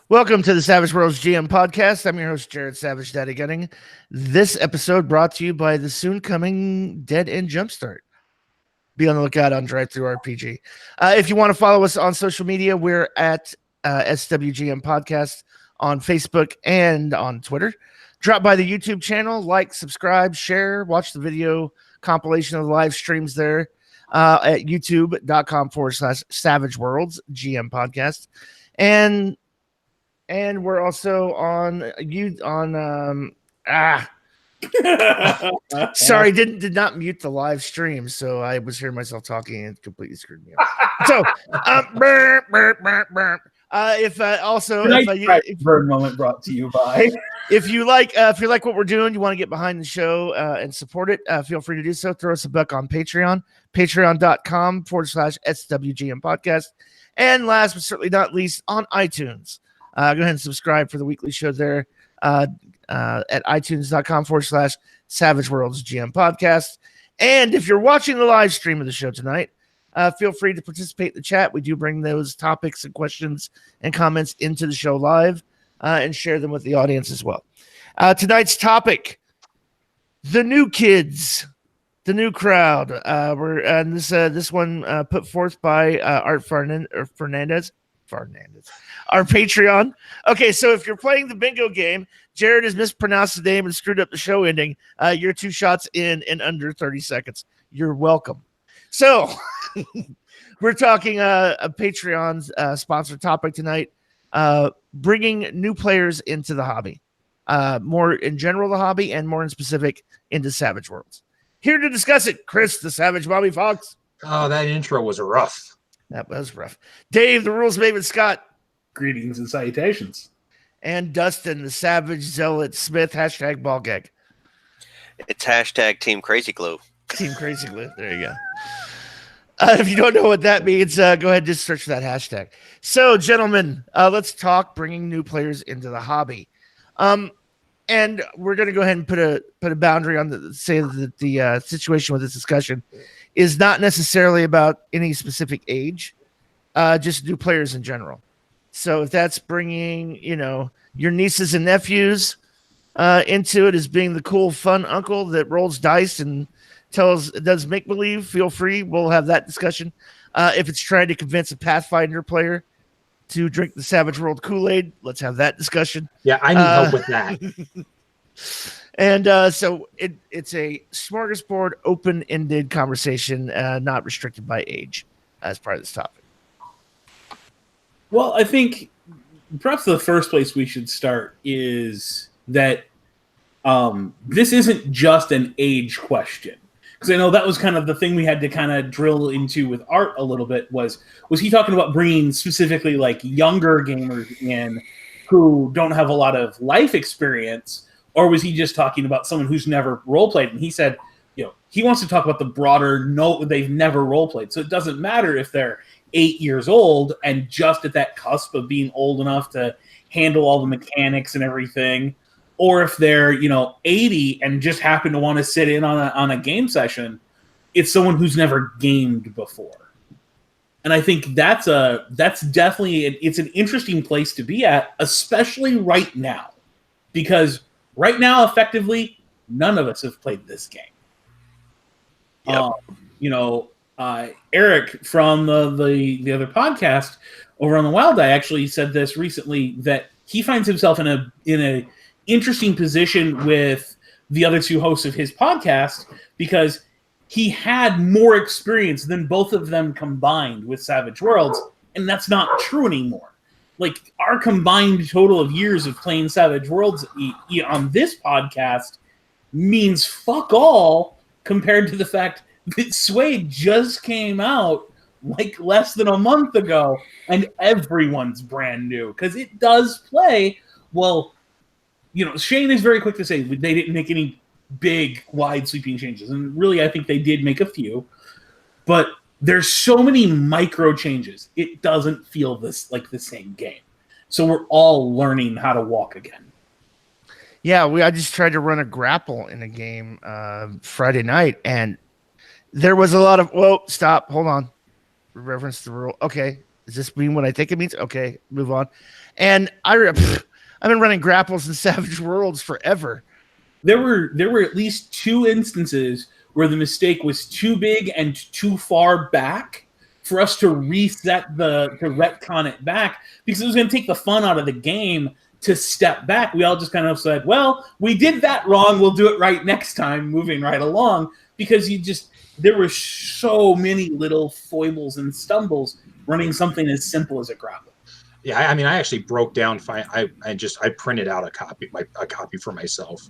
Welcome to the Savage Worlds GM podcast. I'm your host, Jared Savage Daddy Gunning. This episode brought to you by the soon coming Dead End Jumpstart. Be on the lookout on Drive Thru RPG. If you want to follow us on social media, we're at SWGM Podcast on Facebook and on Twitter. Drop by the YouTube channel, like, subscribe, share, watch the video compilation of the live streams there at youtube.com/Savage Worlds GM Podcast. And we're also on sorry, did not mute the live stream, so I was hearing myself talking and it completely screwed me up. So Burn moment brought to you by if you like what we're doing, you want to get behind the show and support it, feel free to do so. Throw us a buck on patreon.com/SWGM podcast. And last but certainly not least, on iTunes. Go ahead and subscribe for the weekly show there at itunes.com/Savage Worlds GM podcast. And if you're watching the live stream of the show tonight, feel free to participate in the chat. We do bring those topics and questions and comments into the show live and share them with the audience as well. Tonight's topic, the new kids, the new crowd. This one put forth by Art Fernandez, our Patreon. Okay, so if you're playing the bingo game, Jared has mispronounced the name and screwed up the show ending. You're 2 shots in under 30 seconds. You're welcome. So we're talking a Patreon's sponsored topic tonight, bringing new players into the hobby, more in general the hobby and more in specific into Savage Worlds. Here to discuss it, Chris, the Savage Bobby Fox. Oh, that intro was rough. That was rough. Dave, the Rules Maven Scott. Greetings and salutations. And Dustin, the Savage Zealot Smith, hashtag ball gag. It's hashtag Team Crazy Glue. Team Crazy Glue. There you go. If you don't know what that means, go ahead and just search for that hashtag. So, gentlemen, let's talk bringing new players into the hobby. And we're going to go ahead and put a boundary on the situation with this discussion is not necessarily about any specific age, just new players in general. So if that's bringing, your nieces and nephews into it as being the cool, fun uncle that rolls dice and does make believe, feel free. We'll have that discussion. If it's trying to convince a Pathfinder player to drink the Savage World Kool-Aid, let's have that discussion. Yeah, I need help with that. And so it's a smorgasbord, open-ended conversation, not restricted by age as part of this topic. Well, I think perhaps the first place we should start is that this isn't just an age question. Because I know that was kind of the thing we had to kind of drill into with Art a little bit was he talking about bringing specifically like younger gamers in who don't have a lot of life experience, or was he just talking about someone who's never role played? And he said, he wants to talk about the broader they've never role played. So it doesn't matter if they're 8 years old and just at that cusp of being old enough to handle all the mechanics and everything, or if they're 80 and just happen to want to sit in on a game session. It's someone who's never gamed before. And I think that's definitely it's an interesting place to be at, especially right now, because right now, effectively, none of us have played this game. Yep. Eric from the other podcast over on the Wild Eye actually said this recently, that he finds himself in a interesting position with the other two hosts of his podcast because he had more experience than both of them combined with Savage Worlds, and that's not true anymore. Like, our combined total of years of playing Savage Worlds on this podcast means fuck all compared to the fact that Suede just came out like less than a month ago, and everyone's brand new because it does play well. Shane is very quick to say they didn't make any big, wide, sweeping changes, and really, I think they did make a few, but there's so many micro changes. It doesn't feel like the same game. So we're all learning how to walk again. Yeah, I just tried to run a grapple in a game Friday night, and there was a lot of, whoa, stop, hold on. Reference the rule. Okay, Does this mean what I think it means? Okay, move on. And I've been running grapples in Savage Worlds forever. There were at least 2 instances where the mistake was too big and too far back for us to reset to retcon it back, because it was going to take the fun out of the game to step back. We all just kind of said, well, we did that wrong, we'll do it right next time, moving right along, because there were so many little foibles and stumbles running something as simple as a grapple. Yeah, I mean, I actually broke down. I printed out a copy for myself.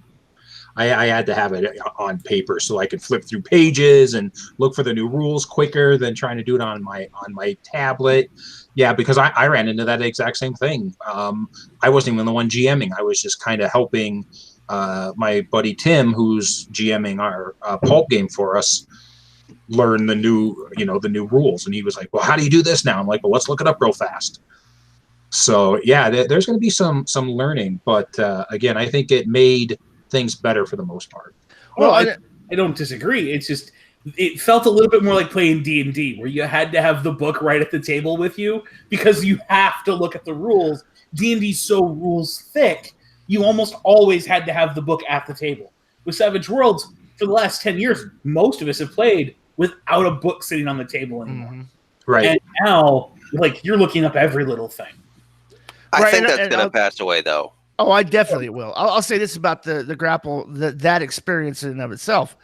I had to have it on paper so I could flip through pages and look for the new rules quicker than trying to do it on my tablet. Yeah, because I ran into that exact same thing. I wasn't even the one GMing. I was just kind of helping my buddy Tim, who's GMing our pulp game for us, learn the new rules. And he was like, well, how do you do this now? I'm like, well, let's look it up real fast. So yeah, there's going to be some learning, but again, I think it made things better for the most part. Well, I don't disagree. It's just it felt a little bit more like playing D&D, where you had to have the book right at the table with you because you have to look at the rules. D&D's so rules thick, you almost always had to have the book at the table. With Savage Worlds, for the last 10 years, most of us have played without a book sitting on the table anymore. Mm-hmm. Right. And now, like, you're looking up every little thing. I think that's going to pass away, though. Oh, I definitely will. I'll say this about the grapple, that experience in and of itself.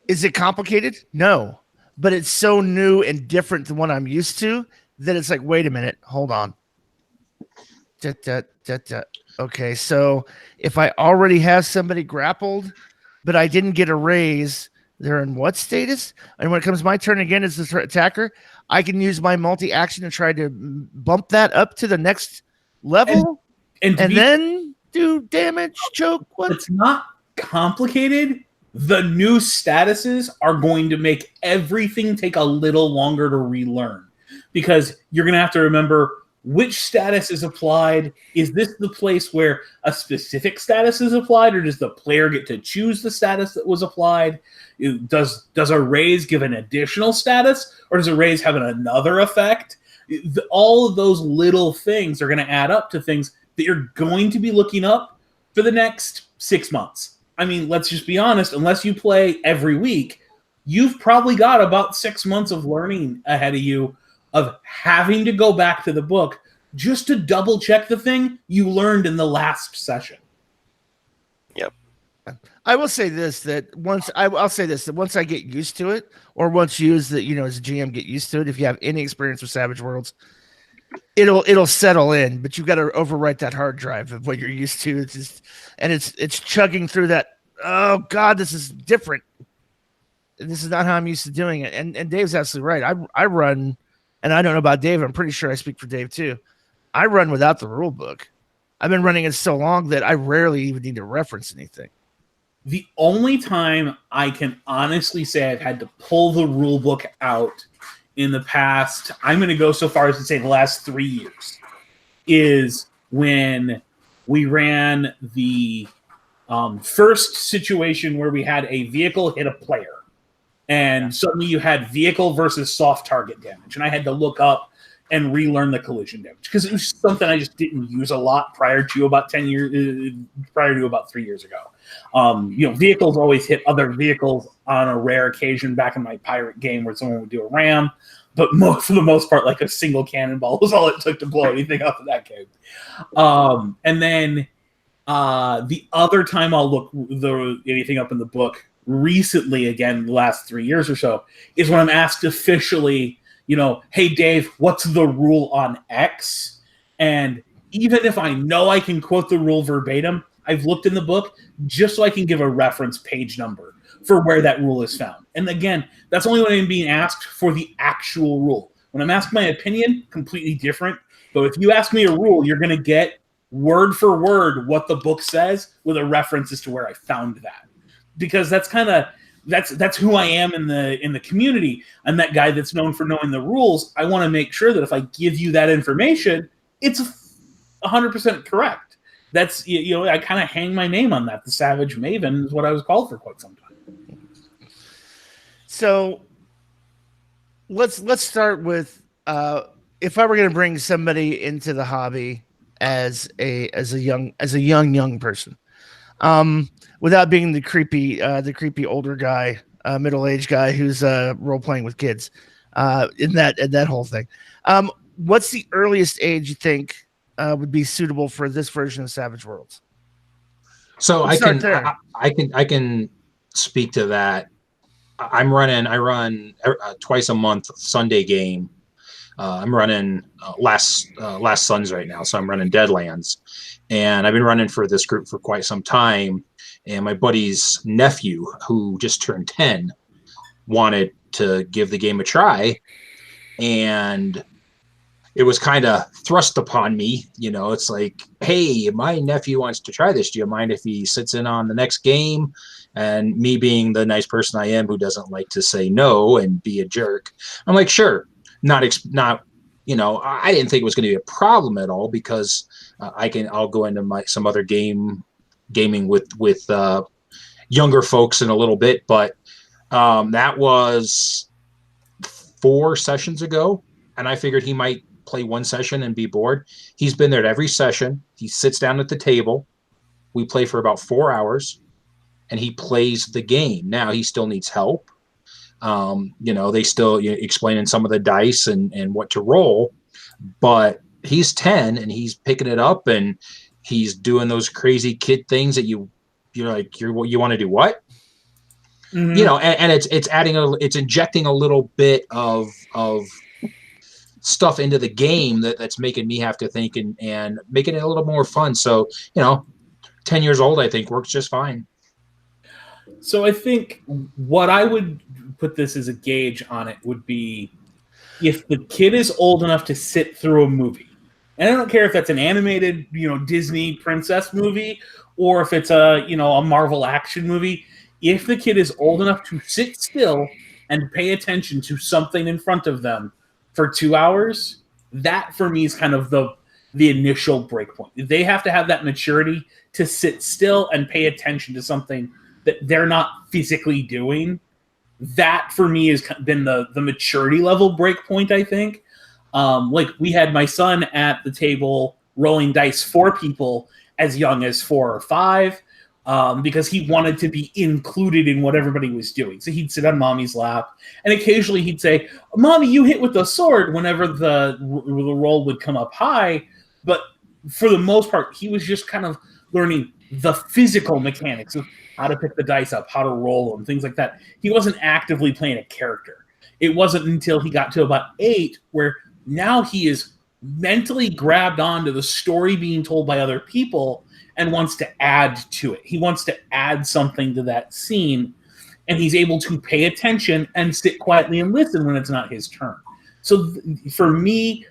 Is it complicated? No. But it's so new and different than what I'm used to that it's like, wait a minute, hold on. Okay, so if I already have somebody grappled, but I didn't get a raise, they're in what status? And when it comes my turn again as the attacker, I can use my multi-action to try to bump that up to the next level and then do damage, choke. What? It's not complicated. The new statuses are going to make everything take a little longer to relearn, because you're going to have to remember which status is applied. Is this the place where a specific status is applied, or does the player get to choose the status that was applied? Does a raise give an additional status, or does a raise have another effect? All of those little things are going to add up to things that you're going to be looking up for the next 6 months. I mean, let's just be honest. Unless you play every week, you've probably got about 6 months of learning ahead of you, of having to go back to the book just to double check the thing you learned in the last session. Yep. I will say this, that once I get used to it, or once you as a GM get used to it, if you have any experience with Savage Worlds, it'll settle in, but you've got to overwrite that hard drive of what you're used to. It's just, and it's chugging through that. Oh God, this is different. This is not how I'm used to doing it. And Dave's absolutely right. I run, and I don't know about Dave. I'm pretty sure I speak for Dave too. I run without the rule book. I've been running it so long that I rarely even need to reference anything. The only time I can honestly say I've had to pull the rule book out in the past, I'm going to go so far as to say the last 3 years, is when we ran the first situation where we had a vehicle hit a player, and suddenly you had vehicle versus soft target damage, and I had to look up and relearn the collision damage because it was something I just didn't use a lot prior to about 3 years ago. Vehicles always hit other vehicles on a rare occasion back in my pirate game where someone would do a ram, but for the most part, like a single cannonball was all it took to blow anything up in that game. And then the other time I'll look anything up in the book recently, again, the last 3 years or so, is when I'm asked officially, hey, Dave, what's the rule on X? And even if I know I can quote the rule verbatim, I've looked in the book just so I can give a reference page number for where that rule is found. And again, that's only when I'm being asked for the actual rule. When I'm asked my opinion, completely different. But if you ask me a rule, you're going to get word for word what the book says with a reference as to where I found that. Because that's who I am in the community. I'm that guy that's known for knowing the rules. I want to make sure that if I give you that information, it's 100% correct. That's, I kind of hang my name on that. The Savage Maven is what I was called for quite some time. So let's start with if I were going to bring somebody into the hobby as a young person, without being the creepy older guy, middle-aged guy who's role playing with kids, in that whole thing. What's the earliest age you think would be suitable for this version of Savage Worlds? So Let's start there. I can speak to that. I run twice a month Sunday game. I'm running last Suns right now, so I'm running Deadlands, and I've been running for this group for quite some time. And my buddy's nephew, who just turned 10, wanted to give the game a try, and it was kind of thrust upon me. It's like, hey, my nephew wants to try this. Do you mind if he sits in on the next game? And me being the nice person I am, who doesn't like to say no and be a jerk, I'm like, sure. I didn't think it was going to be a problem at all, because I'll go into some other gaming with younger folks in a little bit. But that was 4 sessions ago, and I figured he might play one session and be bored. He's been there at every session. He sits down at the table. We play for about 4 hours, and he plays the game. Now he still needs help. They still explaining some of the dice and what to roll, but he's 10 and he's picking it up, and he's doing those crazy kid things that you want to do what? Mm-hmm. And it's injecting a little bit of stuff into the game that's making me have to think and making it a little more fun. So, 10 years old, I think works just fine. So I think what I would put this as a gauge on it would be if the kid is old enough to sit through a movie. And I don't care if that's an animated, Disney princess movie, or if it's a Marvel action movie. If the kid is old enough to sit still and pay attention to something in front of them for 2 hours, that for me is kind of the initial break point. They have to have that maturity to sit still and pay attention to something that they're not physically doing. That for me has been the maturity level break point, I think. Like we had my son at the table rolling dice for people as young as 4 or 5, because he wanted to be included in what everybody was doing. So he'd sit on mommy's lap, and occasionally he'd say, "Mommy, you hit with the sword," whenever the roll would come up high. But for the most part, he was just kind of learning the physical mechanics of how to pick the dice up, how to roll them, things like that. He wasn't actively playing a character. It wasn't until he got to about 8 where now he is mentally grabbed onto the story being told by other people and wants to add to it. He wants to add something to that scene, and he's able to pay attention and sit quietly and listen when it's not his turn. So for me,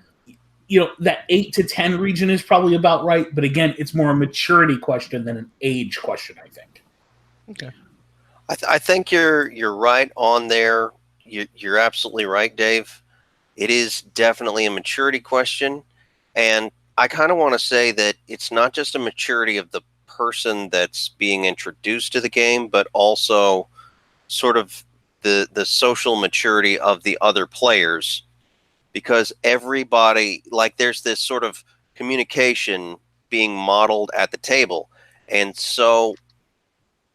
that 8 to 10 region is probably about right. But again, it's more a maturity question than an age question, I think. Okay. I think you're right on there. You're absolutely right, Dave. It is definitely a maturity question. And I kind of want to say that it's not just a maturity of the person that's being introduced to the game, but also sort of the social maturity of the other players. Because everybody, there's this sort of communication being modeled at the table. And so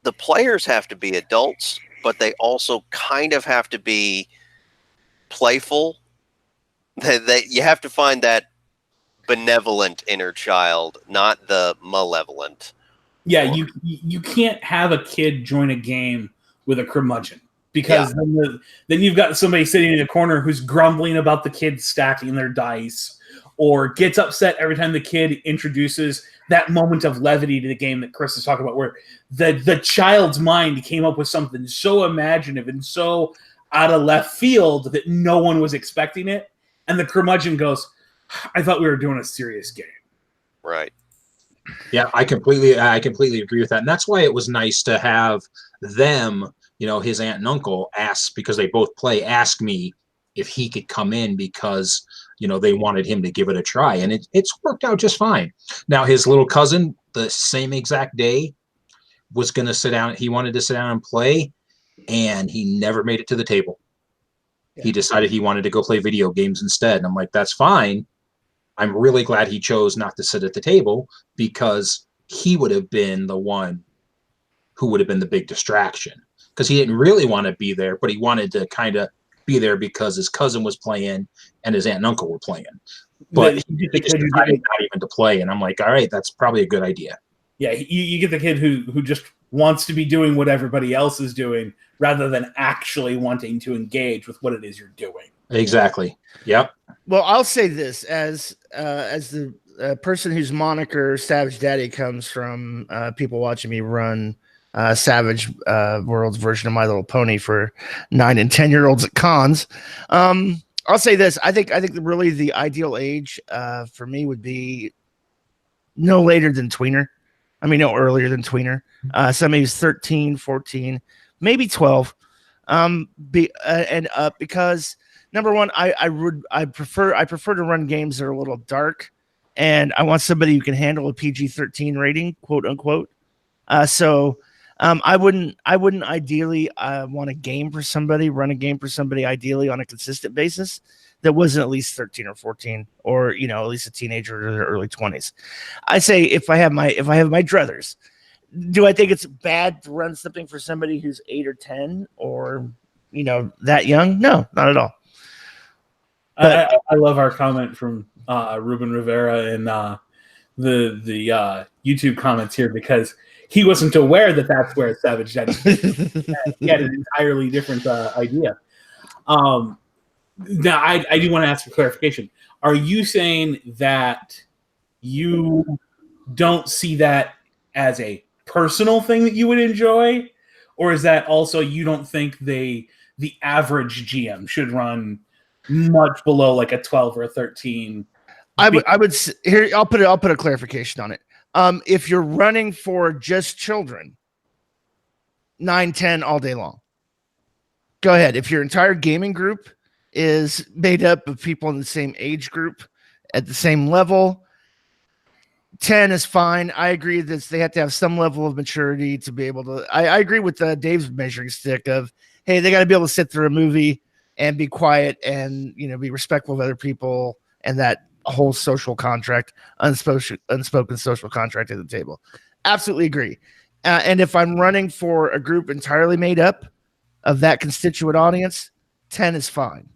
the players have to be adults, but they also kind of have to be playful. That you have to find that benevolent inner child, not the malevolent. Yeah, you can't have a kid join a game with a curmudgeon, because then you've got somebody sitting in a corner who's grumbling about the kids stacking their dice, or gets upset every time the kid introduces that moment of levity to the game that Chris is talking about, where the child's mind came up with something so imaginative and so out of left field that no one was expecting it. And the curmudgeon goes, "I thought we were doing a serious game." Right. Yeah, I completely agree with that. And that's why it was nice to have them, his aunt and uncle because they both play, ask me if he could come in, because, they wanted him to give it a try. And it's worked out just fine. Now, his little cousin, the same exact day, was going to sit down. He wanted to sit down and play, and he never made it to the table. He decided he wanted to go play video games instead. And I'm like, that's fine. I'm really glad he chose not to sit at the table, because he would have been the one who would have been the big distraction, because he didn't really want to be there, but he wanted to kind of be there because his cousin was playing and his aunt and uncle were playing. But he just decided not even to play. And I'm like, all right, that's probably a good idea. Yeah, you get the kid who just wants to be doing what everybody else is doing rather than actually wanting to engage with what it is you're doing. Exactly. Yep. Well, I'll say this as the person whose moniker Savage Daddy comes from people watching me run Savage World's version of My Little Pony for 9 and 10-year-olds at cons. I'll say this. I think really the ideal age for me would be no later than tweener. I mean, no earlier than tweener. So maybe 13, 14, maybe 12 and up, because number one, I prefer to run games that are a little dark, and I want somebody who can handle a PG-13 rating, quote unquote. So I wouldn't ideally want a game for somebody, run a game for somebody ideally on a consistent basis that wasn't at least 13 or 14, or at least a teenager in their early 20s. I say if I have my druthers, do I think it's bad to run something for somebody who's 8 or 10 or that young? No, not at all. But I love our comment from Ruben Rivera in the YouTube comments here, because he wasn't aware that that's where Savage Daddy he had an entirely different idea. Now, I do want to ask for clarification. Are you saying that you don't see that as a personal thing that you would enjoy, or is that also you don't think the average GM should run much below like a 12 or a 13? I would here. I'll put a clarification on it. If you're running for just children, 9, 10 all day long, go ahead. If your entire gaming group is made up of people in the same age group at the same level, 10 is fine. I agree that they have to have some level of maturity to be able to. I agree with Dave's measuring stick of, hey, they got to be able to sit through a movie and be quiet and be respectful of other people, and that whole social contract, unspoken social contract at the table. Absolutely agree. And if I'm running for a group entirely made up of that constituent audience, 10 is fine.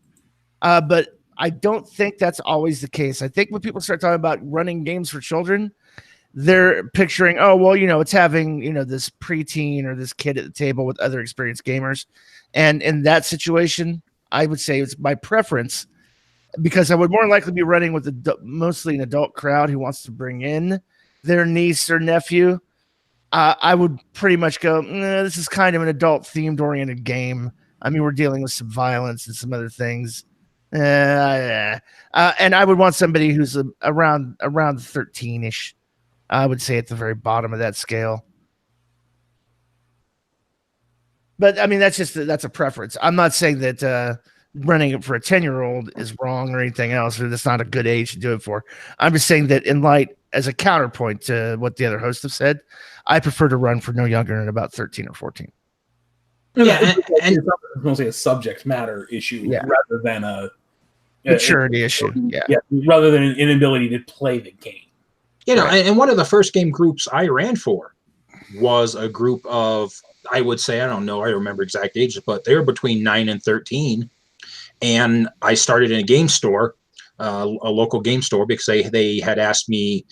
But I don't think that's always the case. I think when people start talking about running games for children, they're picturing, oh, well, it's having, this preteen or this kid at the table with other experienced gamers. And in that situation, I would say it's my preference, because I would more likely be running with mostly an adult crowd who wants to bring in their niece or nephew. I would pretty much go, this is kind of an adult-themed oriented game. I mean, we're dealing with some violence and some other things. And I would want somebody who's around 13-ish. I would say at the very bottom of that scale. But I mean, that's a preference. I'm not saying that running it for a 10-year-old is wrong or anything else, or that's not a good age to do it for. I'm just saying that in light, as a counterpoint to what the other hosts have said, I prefer to run for no younger than about 13 or 14. Yeah, and it's mostly a subject matter issue rather than a maturity issue. Yeah, rather than an inability to play the game. And one of the first game groups I ran for was a group of, I would say, I don't know, I don't remember exact ages, but they were between 9 and 13. And I started in a game store, a local game store, because they had asked me,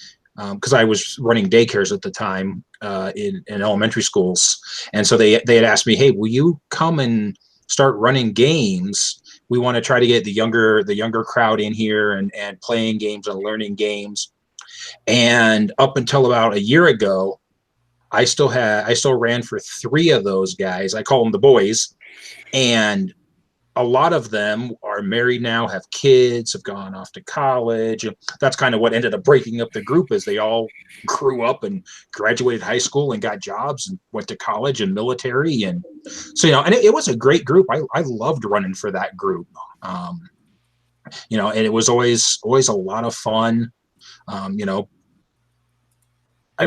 because I was running daycares at the time in elementary schools. And so they had asked me, hey, will you come and start running games? We want to try to get the younger crowd in here and playing games and learning games. And up until about a year ago, I still ran for 3 of those guys. I call them the boys. And a lot of them are married now, have kids, have gone off to college. That's kind of what ended up breaking up the group, as they all grew up and graduated high school and got jobs and went to college and military. And so, and it was a great group. I loved running for that group. And it was always a lot of fun. I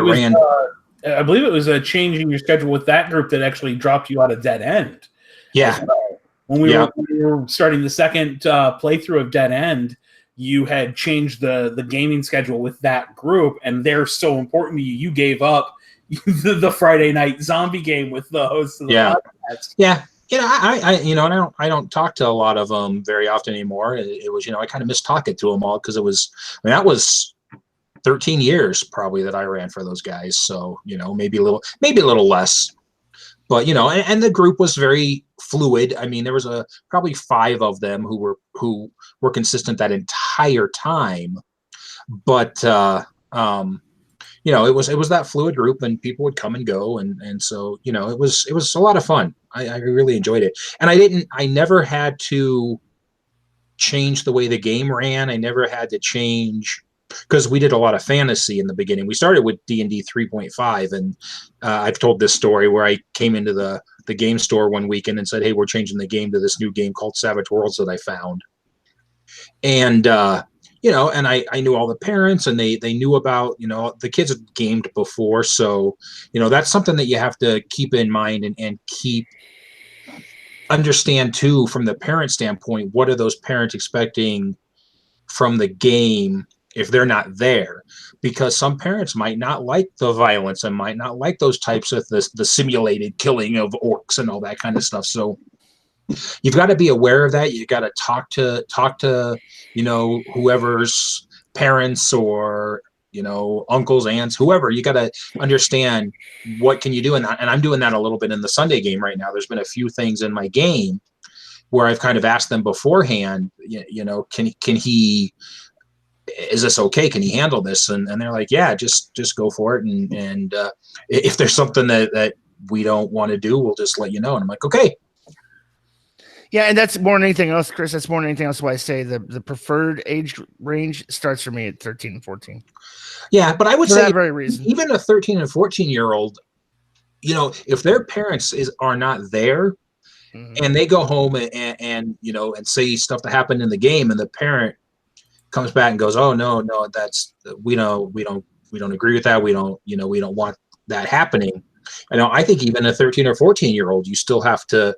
believe it was a change in your schedule with that group that actually dropped you out of Dead End. Yeah. When we were starting the second playthrough of Dead End, you had changed the gaming schedule with that group, and they're so important to you. You gave up the Friday night zombie game with the hosts of the podcast. Yeah. I don't talk to a lot of them very often anymore. It was, I kind of miss talking to them all because that was 13 years probably that I ran for those guys. So, maybe a little less, but, and the group was very fluid. I mean, there was probably 5 of them who were consistent that entire time, but, it was that fluid group, and people would come and go, and so it was a lot of fun. I really enjoyed it, and I never had to change the way the game ran. I never had to change because we did a lot of fantasy in the beginning. We started with D&D 3.5, and I've told this story where I came into the game store one weekend and said, "Hey, we're changing the game to this new game called Savage Worlds that I found," and and I knew all the parents, and they knew about, the kids had gamed before. So, that's something that you have to keep in mind and understand too, from the parent standpoint. What are those parents expecting from the game if they're not there? Because some parents might not like the violence and might not like those types of the simulated killing of orcs and all that kind of stuff. So you've got to be aware of that. You got to talk to whoever's parents or uncles, aunts, whoever. You got to understand what can you do, and I'm doing that a little bit in the Sunday game right now. There's been a few things in my game where I've kind of asked them beforehand, can he, is this okay? Can he handle this? And they're like, yeah, just go for it. And if there's something that we don't want to do, we'll just let you know. And I'm like, okay. Yeah, and that's more than anything else, Chris. That's more than anything else why I say the preferred age range starts for me at 13 and 14. Yeah, but I would for say that very reason. Even a 13 and 14-year-old, if their parents are not there, and they go home and say stuff that happened in the game, and the parent comes back and goes, "Oh no, that's we don't agree with that. We don't want that happening." I think even a 13 or 14-year-old, you still have to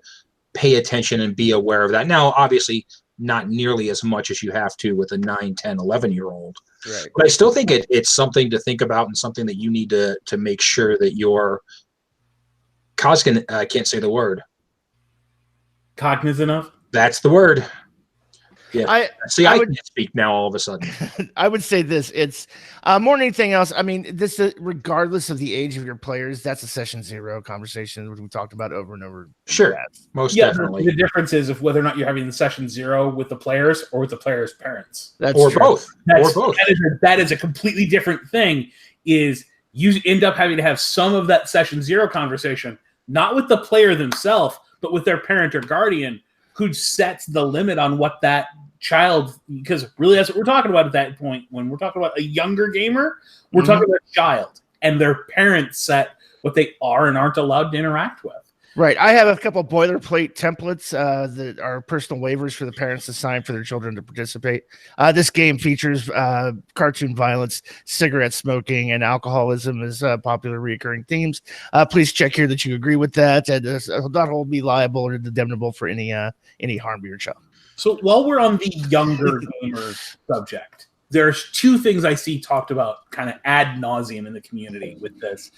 pay attention and be aware of that. Now, obviously, not nearly as much as you have to with a 9, 10, 11-year-old. Right. But I still think it's something to think about, and something that you need to make sure that your I can't say the word. Cognizant of? That's the word. Yeah. I can't speak now all of a sudden. I would say this. It's more than anything else. I mean, this regardless of the age of your players, that's a session 0 conversation, which we talked about over and over. Sure. Most definitely. The difference is of whether or not you're having the session 0 with the players or with the players' parents. Or both. That is a completely different thing. Is you end up having to have some of that session 0 conversation, not with the player themselves, but with their parent or guardian, who sets the limit on what that child, because really that's what we're talking about at that point. When we're talking about a younger gamer, we're talking about a child, and their parents set what they are and aren't allowed to interact with. Right. I have a couple boilerplate templates that are personal waivers for the parents to sign for their children to participate. This game features cartoon violence, cigarette smoking, and alcoholism as popular recurring themes. Please check here that you agree with that, and not hold me liable or condemnable for any harm to your child. So while we're on the younger gamer subject, there's 2 things I see talked about kind of ad nauseum in the community with this.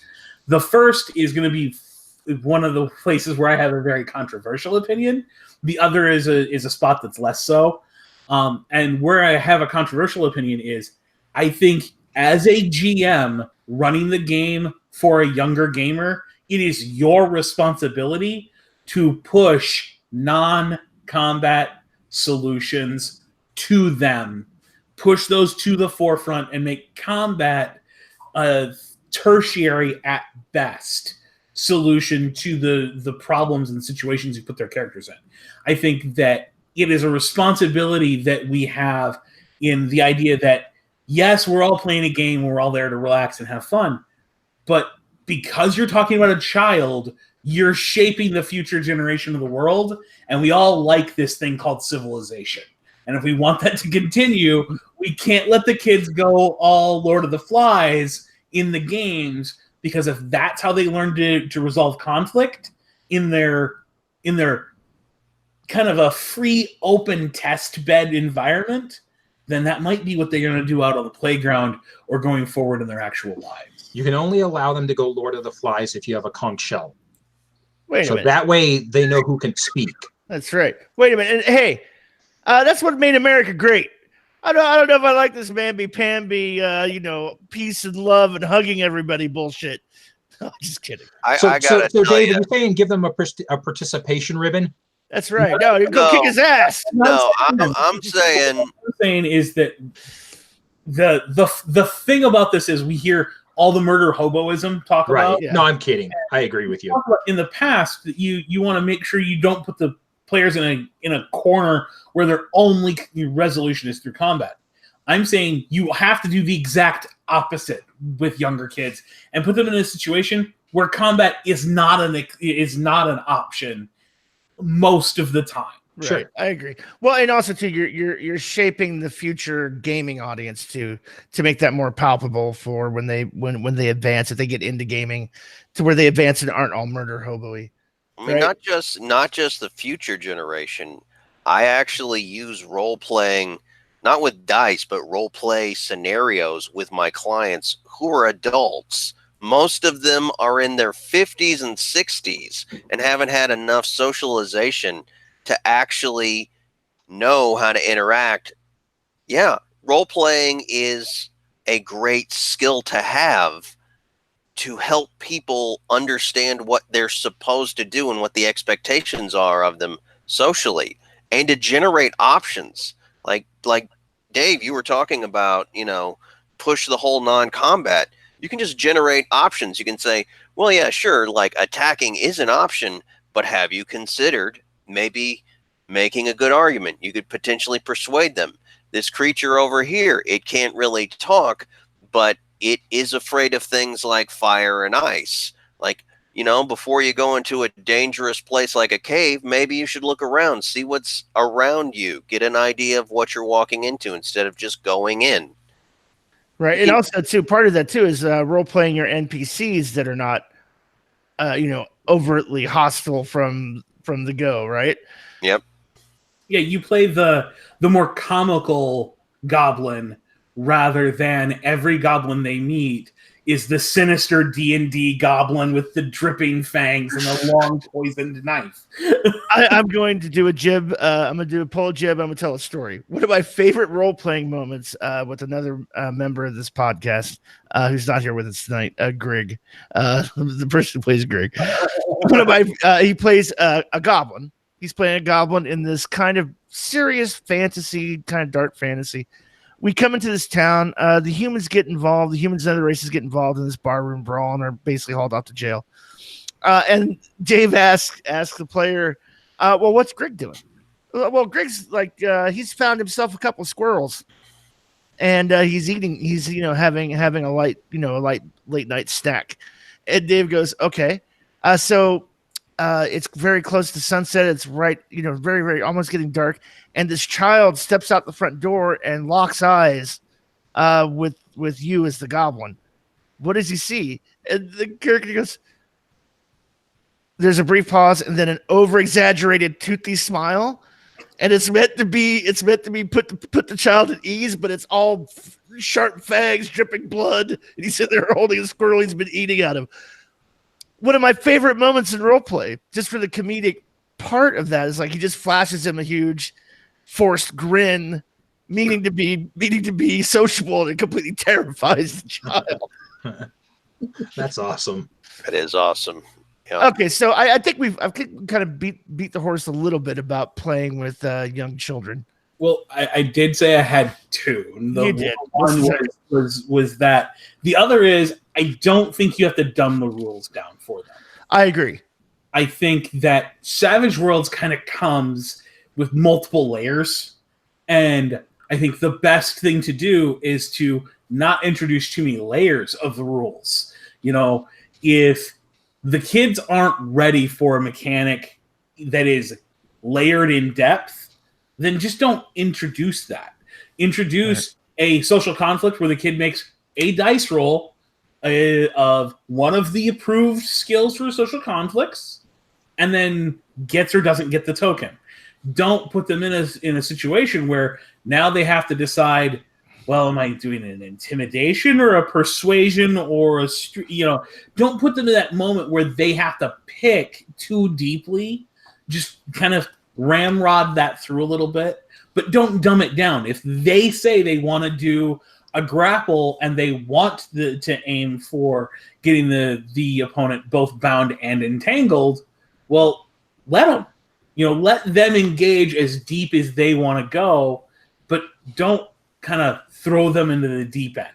The first is going to be one of the places where I have a very controversial opinion. The other is a spot that's less so. And where I have a controversial opinion is, I think as a GM running the game for a younger gamer, it is your responsibility to push non-combat solutions to them. Push those to the forefront and make combat a tertiary at best solution to the problems and situations you put their characters in. I think that it is a responsibility that we have in the idea that, yes, we're all playing a game, we're all there to relax and have fun, but because you're talking about a child, you're shaping the future generation of the world, and we all like this thing called civilization. And if we want that to continue, we can't let the kids go all Lord of the Flies in the games, because if that's how they learn to resolve conflict in their kind of a free, open test bed environment, then that might be what they're going to do out on the playground or going forward in their actual lives. You can only allow them to go Lord of the Flies if you have a conch shell. Wait a So minute. that way they know who can speak. That's right. Wait a minute. And, hey, that's what made America great. I don't know if I like this mamby-pamby, peace and love and hugging everybody bullshit. No, just kidding. So Dave, are you. you saying give them a participation ribbon? That's right. No, go kick his ass. No, I'm saying. What I'm saying is that the thing about this is we hear all the murder hoboism talk Right. about. Yeah. No, I'm kidding. I agree with you. In the past, that you want to make sure you don't put the players in a corner where their only resolution is through combat. I'm saying you have to do the exact opposite with younger kids and put them in a situation where combat is not an option most of the time. Right. Sure. I agree. Well, and also too, you're shaping the future gaming audience to make that more palpable for when they advance, if they get into gaming, to where they advance and aren't all murder hobo-y. I mean, right? not just the future generation. I actually use role playing, not with dice, but role play scenarios with my clients who are adults. Most of them are in their 50s and 60s and haven't had enough socialization to actually know how to interact. Yeah, role playing is a great skill to have to help people understand what they're supposed to do and what the expectations are of them socially, and to generate options. Like Dave, you were talking about, push the whole non-combat. You can just generate options. You can say, well, yeah, sure, like attacking is an option, but have you considered maybe making a good argument? You could potentially persuade them. This creature over here, it can't really talk, but it is afraid of things like fire and ice. Like, before you go into a dangerous place like a cave, maybe you should look around, see what's around you, get an idea of what you're walking into instead of just going in. Right. And also too, part of that too is role playing your NPCs that are not, overtly hostile from the go. Right. Yep. Yeah, you play the more comical goblin rather than every goblin they meet is the sinister D&D goblin with the dripping fangs and the long poisoned knife. I'm going to do a jib. I'm going to do a pole jib. I'm going to tell a story. One of my favorite role-playing moments with another member of this podcast who's not here with us tonight, Greg, the person who plays Greg. He plays a goblin. He's playing a goblin in this kind of serious fantasy, kind of dark fantasy. We come into this town. The humans get involved. The humans and other races get involved in this barroom brawl and are basically hauled off to jail. And Dave asks the player, well, what's Greg doing? Well, Greg's like, he's found himself a couple of squirrels and he's eating, having a light late night snack. And Dave goes, okay. So it's very close to sunset. It's right, very, very almost getting dark. And this child steps out the front door and locks eyes with you as the goblin. What does he see? And the character goes, there's a brief pause and then an over-exaggerated toothy smile. And it's meant to be put the child at ease, but it's all sharp fangs, dripping blood. And he's sitting there holding a squirrel he's been eating out of. One of my favorite moments in roleplay, just for the comedic part of that, is like he just flashes him a huge forced grin, meaning to be sociable, and it completely terrifies the child. That's awesome. That is awesome. Yeah. Okay, so I think I've kind of beat the horse a little bit about playing with young children. Well, I did say I had two. You did. One was that. The other is I don't think you have to dumb the rules down for them. I agree. I think that Savage Worlds kind of comes with multiple layers, and I think the best thing to do is to not introduce too many layers of the rules. If the kids aren't ready for a mechanic that is layered in depth, then just don't introduce that. Introduce a social conflict where the kid makes a dice roll of one of the approved skills for social conflicts and then gets or doesn't get the token. don't put them in a situation where now they have to decide, well, am I doing an intimidation or a persuasion or don't put them in that moment where they have to pick too deeply. Just kind of ramrod that through a little bit, but don't dumb it down. If they say they want to do a grapple and they want to aim for getting the opponent both bound and entangled, well, let them. Let them engage as deep as they want to go, but don't kind of throw them into the deep end.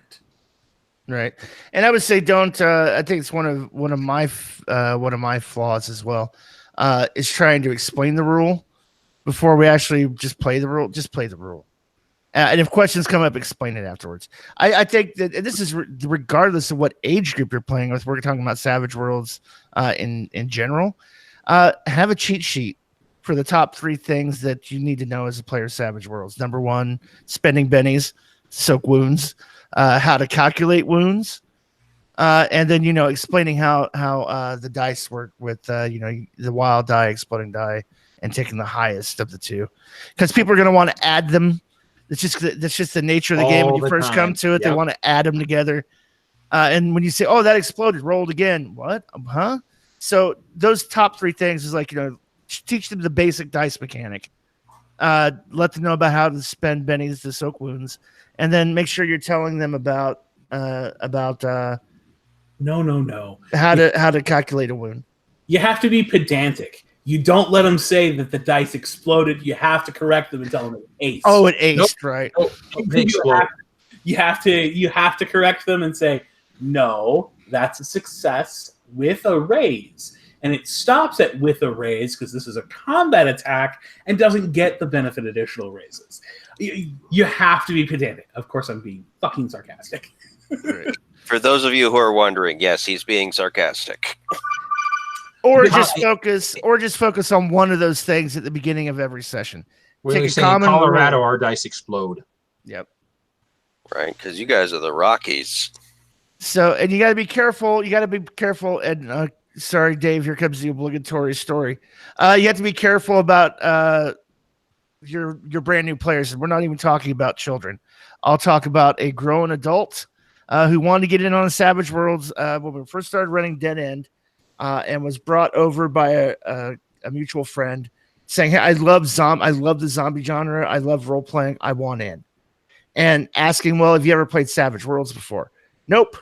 Right, and I would say don't. I think it's one of my flaws as well. Is trying to explain the rule before we actually just play the rule. Just play the rule, and if questions come up, explain it afterwards. I think that and this is regardless of what age group you're playing with. We're talking about Savage Worlds in general. Have a cheat sheet for the top 3 things that you need to know as a player of Savage Worlds. Number 1, spending bennies, soak wounds, how to calculate wounds, and then explaining how the dice work with the wild die, exploding die, and taking the highest of the 2, because people are going to want to add them. That's just the nature of the game. When you first come to it, They want to add them together. And when you say, "Oh, that exploded, rolled again," what? Huh? So those top 3 things is teach them the basic dice mechanic. Let them know about how to spend bennies to soak wounds, and then make sure you're telling them about No. how to calculate a wound. You have to be pedantic. You don't let them say that the dice exploded. You have to correct them and tell them it aced. Oh, it aced, right? You have to correct them and say, no, that's a success with a raise. And it stops at with a raise because this is a combat attack and doesn't get the benefit additional raises. You have to be pedantic. Of course, I'm being fucking sarcastic. For those of you who are wondering, yes, he's being sarcastic. Or just focus on one of those things at the beginning of every session. When we say in Colorado, our dice explode. Yep. Right, because you guys are the Rockies. So, and you got to be careful. And sorry, Dave, here comes the obligatory story. You have to be careful about your brand new players. And we're not even talking about children. I'll talk about a grown adult who wanted to get in on Savage Worlds when we first started running Dead End, and was brought over by a mutual friend saying, "Hey, I love the zombie genre. I love role playing. I want in." And asking, "Well, have you ever played Savage Worlds before?" "Nope.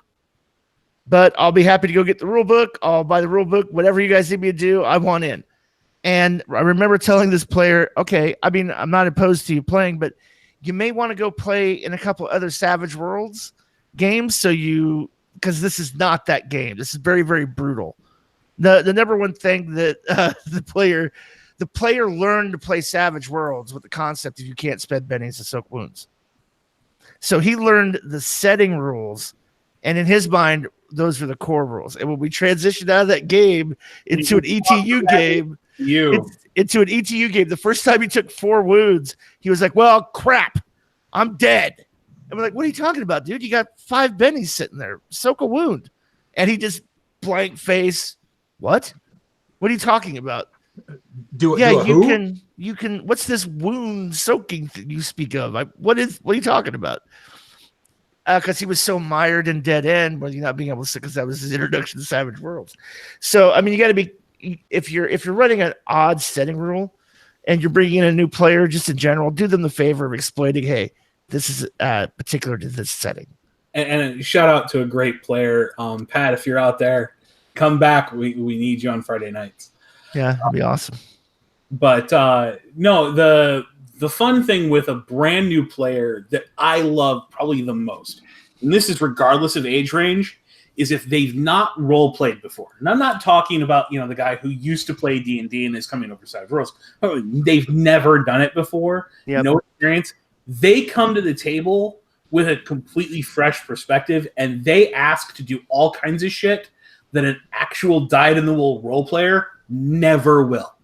But I'll be happy to go get the rule book. I'll buy the rule book. Whatever you guys need me to do, I want in." And I remember telling this player, "Okay, I mean, I'm not opposed to you playing, but you may want to go play in a couple other Savage Worlds games because this is not that game. This is very, very brutal." The number one thing that the player learned to play Savage Worlds with the concept of you can't spend bennies to soak wounds. So he learned the setting rules, and in his mind, those are the core rules. And when we transitioned out of that game into an ETU game, the first time he took 4 wounds, he was like, "Well, crap, I'm dead." And we're like, "What are you talking about, dude? You got 5 bennies sitting there. Soak a wound." And he just blank face. "What? What are you talking about?" You can. What's this wound soaking thing you speak of? What are you talking about? Because he was so mired in Dead End, but not being able to, because that was his introduction to Savage Worlds. So I mean, you got to be, if you're running an odd setting rule, and you're bringing in a new player, just in general, do them the favor of explaining, "Hey, this is particular to this setting." And shout out to a great player, Pat. If you're out there, come back. We need you on Friday nights. Yeah, that'd be awesome. But no, the fun thing with a brand new player that I love probably the most, and this is regardless of age range, is if they've not role played before. And I'm not talking about the guy who used to play D&D and is coming over Savage Worlds. They've never done it before. Yep. No experience. They come to the table with a completely fresh perspective, and they ask to do all kinds of shit that an actual dyed-in-the-wool role player never will.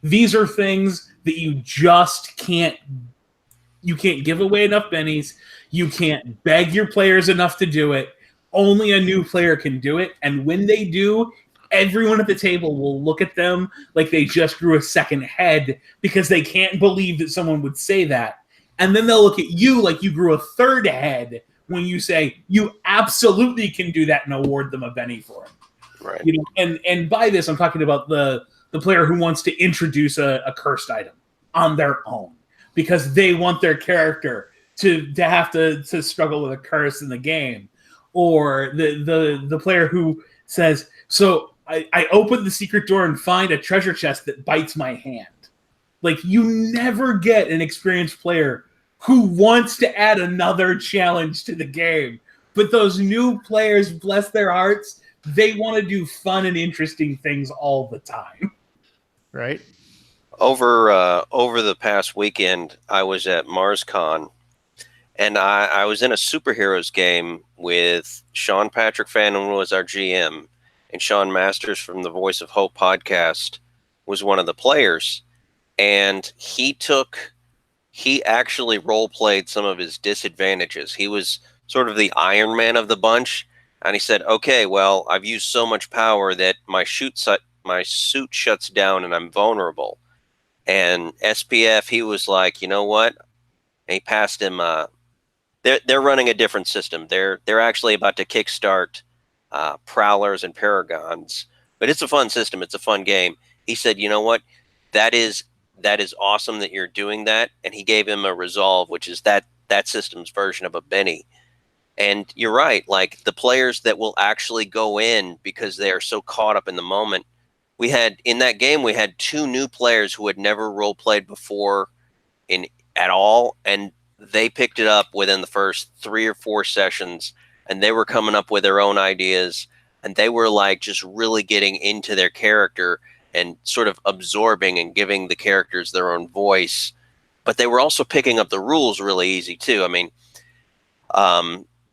These are things that you just can't. You can't give away enough bennies. You can't beg your players enough to do it. Only a new player can do it. And when they do, everyone at the table will look at them like they just grew a second head because they can't believe that someone would say that. And then they'll look at you like you grew a third head when you say, you absolutely can do that, and award them a Benny for it. Right. You know, and by this, I'm talking about the player who wants to introduce a cursed item on their own because they want their character to have to struggle with a curse in the game. Or the player who says, so I open the secret door and find a treasure chest that bites my hand. Like, you never get an experienced player who wants to add another challenge to the game. But those new players, bless their hearts, they want to do fun and interesting things all the time. Right. Over the past weekend, I was at MarsCon, and I was in a superheroes game with Sean Patrick Fannin was our GM, and Sean Masters from the Voice of Hope podcast was one of the players. And he actually role played some of his disadvantages. He was sort of the Iron Man of the bunch. And he said, okay, well, I've used so much power that my suit shuts down and I'm vulnerable. And SPF, he was like, you know what? And he passed him. They're running a different system. They're actually about to kickstart Prowlers and Paragons. But it's a fun system. It's a fun game. He said, you know what? That is awesome that you're doing that. And he gave him a resolve, which is that system's version of a Benny. And you're right. Like, the players that will actually go in because they are so caught up in the moment. In that game, we had 2 new players who had never role played before at all. And they picked it up within the first 3 or 4 sessions, and they were coming up with their own ideas, and they were like just really getting into their character and sort of absorbing and giving the characters their own voice. But they were also picking up the rules really easy too. I mean,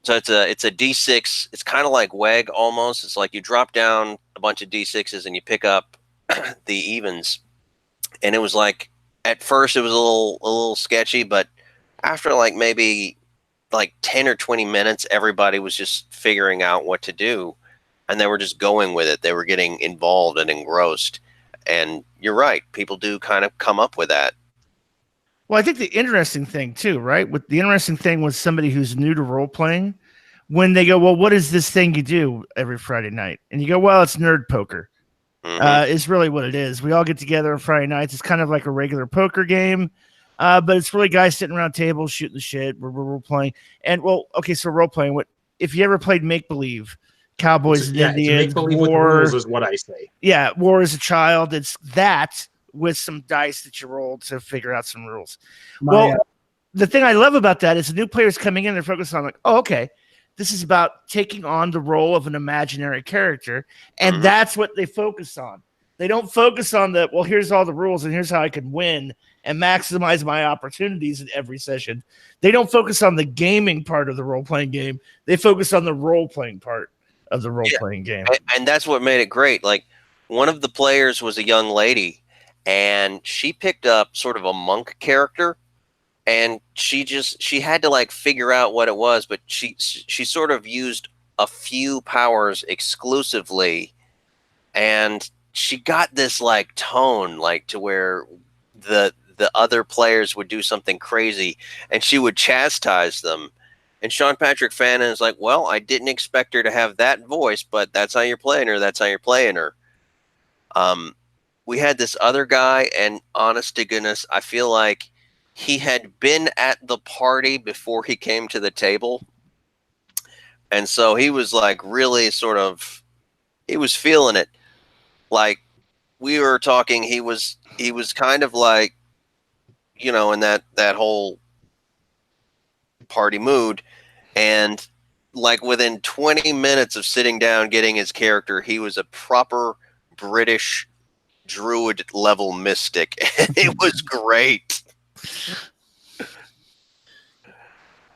so it's a D6. It's kind of like WEG almost. It's like you drop down a bunch of D6s and you pick up the evens. And it was like, at first it was a little sketchy, but after maybe 10 or 20 minutes, everybody was just figuring out what to do, and they were just going with it. They were getting involved and engrossed. And you're right. People do kind of come up with that. Well, I think the interesting thing too, right? The interesting thing with somebody who's new to role playing, when they go, well, what is this thing you do every Friday night? And you go, well, it's nerd poker. Mm-hmm. Is really what it is. We all get together on Friday nights. It's kind of like a regular poker game. But it's really guys sitting around tables shooting the shit. We're role playing. And so role playing. What if you ever played make believe? Cowboys and Indians. Make-believe with rules is what I say. Yeah, war as a child. It's that with some dice that you roll to figure out some rules. The thing I love about that is the new players coming in, they're focused on this is about taking on the role of an imaginary character, and that's what they focus on. They don't focus on here's all the rules and here's how I can win and maximize my opportunities in every session. They don't focus on the gaming part of the role-playing game. They focus on the role-playing part of the role-playing game. And that's what made it great. Like, one of the players was a young lady, and she picked up sort of a monk character, and she had to figure out what it was, but she sort of used a few powers exclusively, and she got this tone to where the other players would do something crazy and she would chastise them. And Sean Patrick Fannin is like, well, I didn't expect her to have that voice, but that's how you're playing her. That's how you're playing her. We had this other guy, and honest to goodness, I feel like he had been at the party before he came to the table. And so he was really he was feeling it. We were talking, he was kind of in that whole party mood. And within 20 minutes of sitting down, getting his character, he was a proper British druid level mystic. And it was great.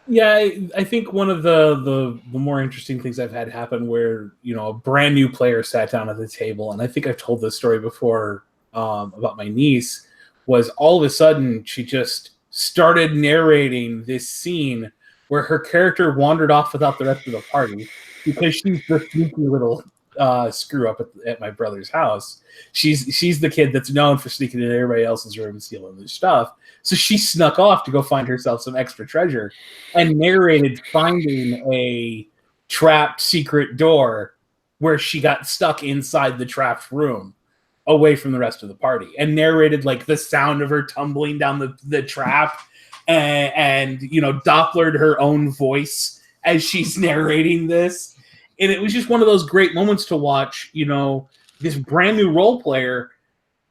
Yeah, I think one of the more interesting things I've had happen where, a brand new player sat down at the table, and I think I've told this story before about my niece, was all of a sudden she just started narrating this scene where her character wandered off without the rest of the party because she's the sneaky little screw up at my brother's house. She's the kid that's known for sneaking into everybody else's room and stealing their stuff. So she snuck off to go find herself some extra treasure and narrated finding a trapped secret door where she got stuck inside the trapped room away from the rest of the party, and narrated like the sound of her tumbling down the trap and Dopplered her own voice as she's narrating this. And it was just one of those great moments to watch, this brand new role player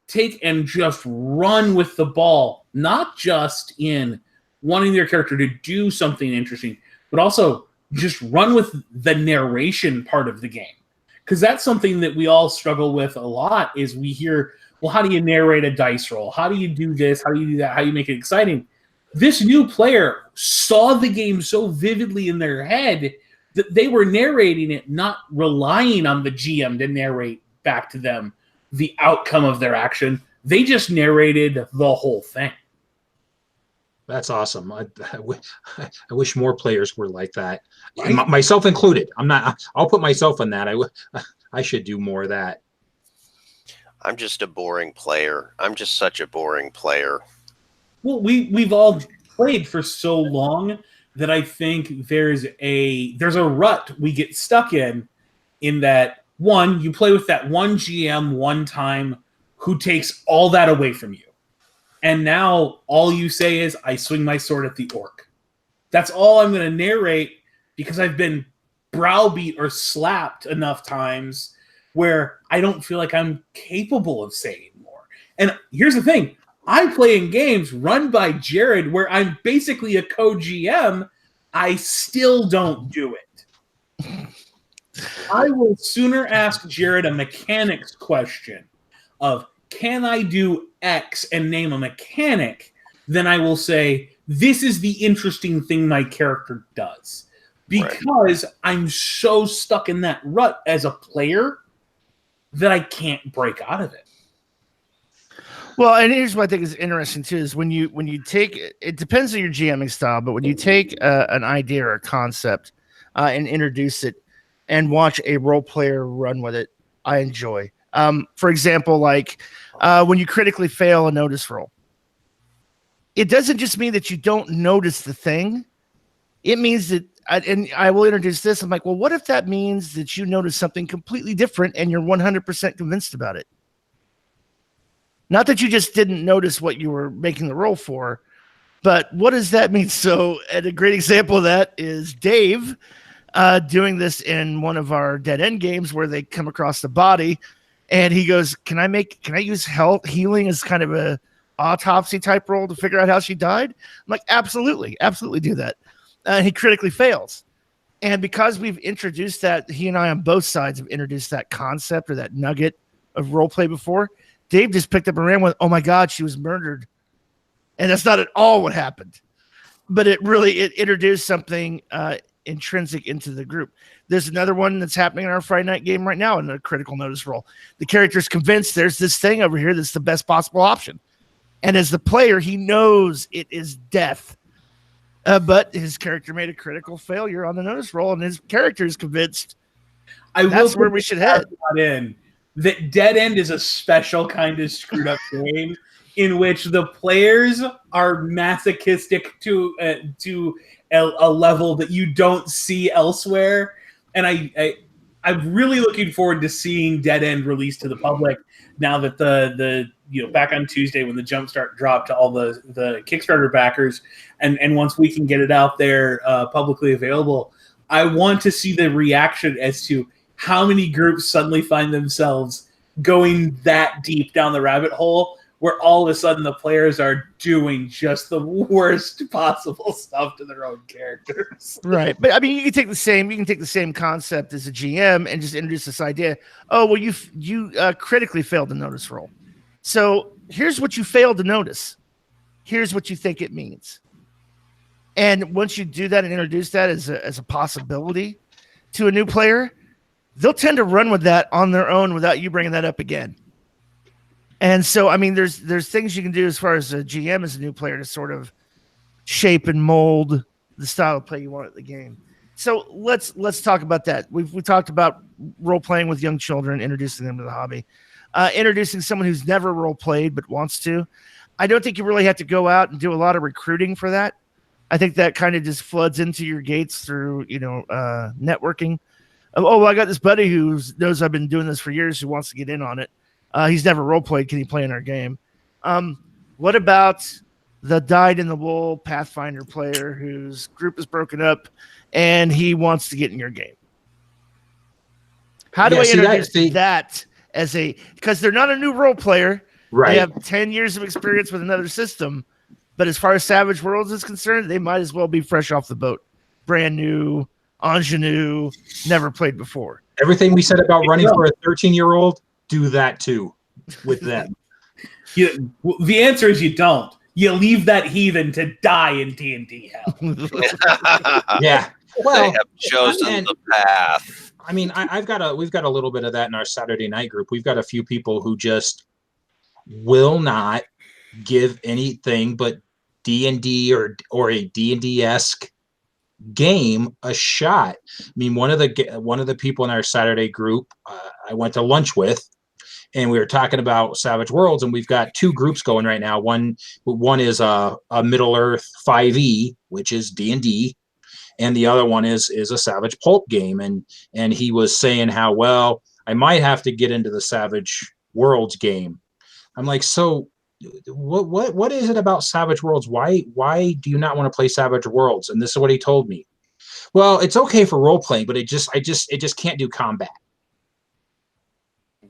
take and just run with the ball, not just in wanting their character to do something interesting, but also just run with the narration part of the game. Because that's something that we all struggle with a lot is we hear, well, how do you narrate a dice roll? How do you do this? How do you do that? How do you make it exciting? This new player saw the game so vividly in their head that they were narrating it, not relying on the GM to narrate back to them the outcome of their action. They just narrated the whole thing. That's awesome. I wish more players were like that, myself included. I'll put myself in that. I should do more of that. I'm just a boring player. I'm just such a boring player. Well, we've all played for so long that I think there's a rut we get stuck in that one, you play with that one GM one time who takes all that away from you. And now all you say is, I swing my sword at the orc. That's all I'm going to narrate because I've been browbeat or slapped enough times where I don't feel like I'm capable of saying more. And here's the thing. I play in games run by Jared where I'm basically a co-GM. I still don't do it. I will sooner ask Jared a mechanics question of, can I do X and name a mechanic, than I will say, this is the interesting thing my character does. Because I'm so stuck in that rut as a player that I can't break out of it. Well, and here's what I think is interesting too: is when you take it depends on your GMing style, but when you take an idea or a concept and introduce it and watch a role player run with it, I enjoy. For example, like when you critically fail a notice roll, it doesn't just mean that you don't notice the thing. It means that, and I will introduce this. I'm like, well, what if that means that you notice something completely different and you're 100% convinced about it? Not that you just didn't notice what you were making the roll for, but what does that mean? So, and a great example of that is Dave doing this in one of our dead end games where they come across the body, and he goes, "Can I use healing as kind of a autopsy type roll to figure out how she died?" I'm like, absolutely do that. He critically fails, and because we've introduced that, he and I on both sides have introduced that concept or that nugget of role play before. Dave just picked up and ran with, "Oh my God, she was murdered," and that's not at all what happened. But it introduced something intrinsic into the group. There's another one that's happening in our Friday night game right now in a critical notice roll. The character's convinced there's this thing over here that's the best possible option, and as the player, he knows it is death. But his character made a critical failure on the notice roll, and his character is convinced that's where we should head. That Dead End is a special kind of screwed up game in which the players are masochistic to a level that you don't see elsewhere. And I'm really looking forward to seeing Dead End released to the public now that the back on Tuesday when the Jumpstart dropped to all the Kickstarter backers, and once we can get it out there publicly available, I want to see the reaction as to how many groups suddenly find themselves going that deep down the rabbit hole where all of a sudden the players are doing just the worst possible stuff to their own characters. Right. But I mean, you can take the same concept as a GM and just introduce this idea. Oh, well, you critically failed the notice roll. So here's what you failed to notice. Here's what you think it means. And once you do that and introduce that as a possibility to a new player, they'll tend to run with that on their own without you bringing that up again. And so, I mean, there's things you can do as far as a GM as a new player to sort of shape and mold the style of play you want at the game. So let's talk about that. We talked about role playing with young children, introducing them to the hobby, introducing someone who's never role played but wants to. I don't think you really have to go out and do a lot of recruiting for that. I think that kind of just floods into your gates through networking. Oh, well, I got this buddy who knows I've been doing this for years who wants to get in on it. He's never role played. Can he play in our game? What about the dyed-in-the-wool Pathfinder player whose group is broken up and he wants to get in your game? How do I introduce that as because they're not a new role player. Right. They have 10 years of experience with another system. But as far as Savage Worlds is concerned, they might as well be fresh off the boat. Brand new, ingenue, never played before. Everything we said about running for a 13-year-old, do that too with them. The answer is you don't. You leave that heathen to die in D&D hell. Yeah. Well, they have chosen the path. I mean, we've got a little bit of that in our Saturday night group. We've got a few people who just will not give anything but D&D or a D&D-esque game a shot. I mean, one of the people in our Saturday group I went to lunch with, and we were talking about Savage Worlds, and we've got two groups going right now. One is a Middle Earth 5e, which is D&D, and the other one is a Savage Pulp game. And he was saying how, well, I might have to get into the Savage Worlds game. I'm like, so what is it about Savage Worlds? Why do you not want to play Savage Worlds? And this is what he told me. Well, it's okay for role playing, but it just can't do combat.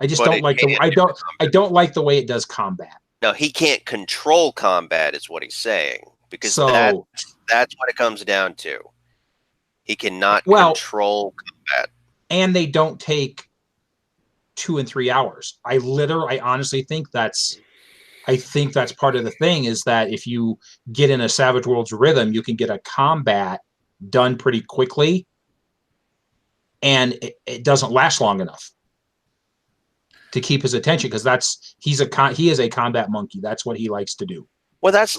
I don't like the way it does combat. No, he can't control combat is what he's saying, because that's what it comes down to. He cannot control combat. And they don't take 2 and 3 hours. I honestly think that's part of the thing, is that if you get in a Savage Worlds rhythm, you can get a combat done pretty quickly, and it doesn't last long enough to keep his attention, because he is a combat monkey. That's what he likes to do. Well, that's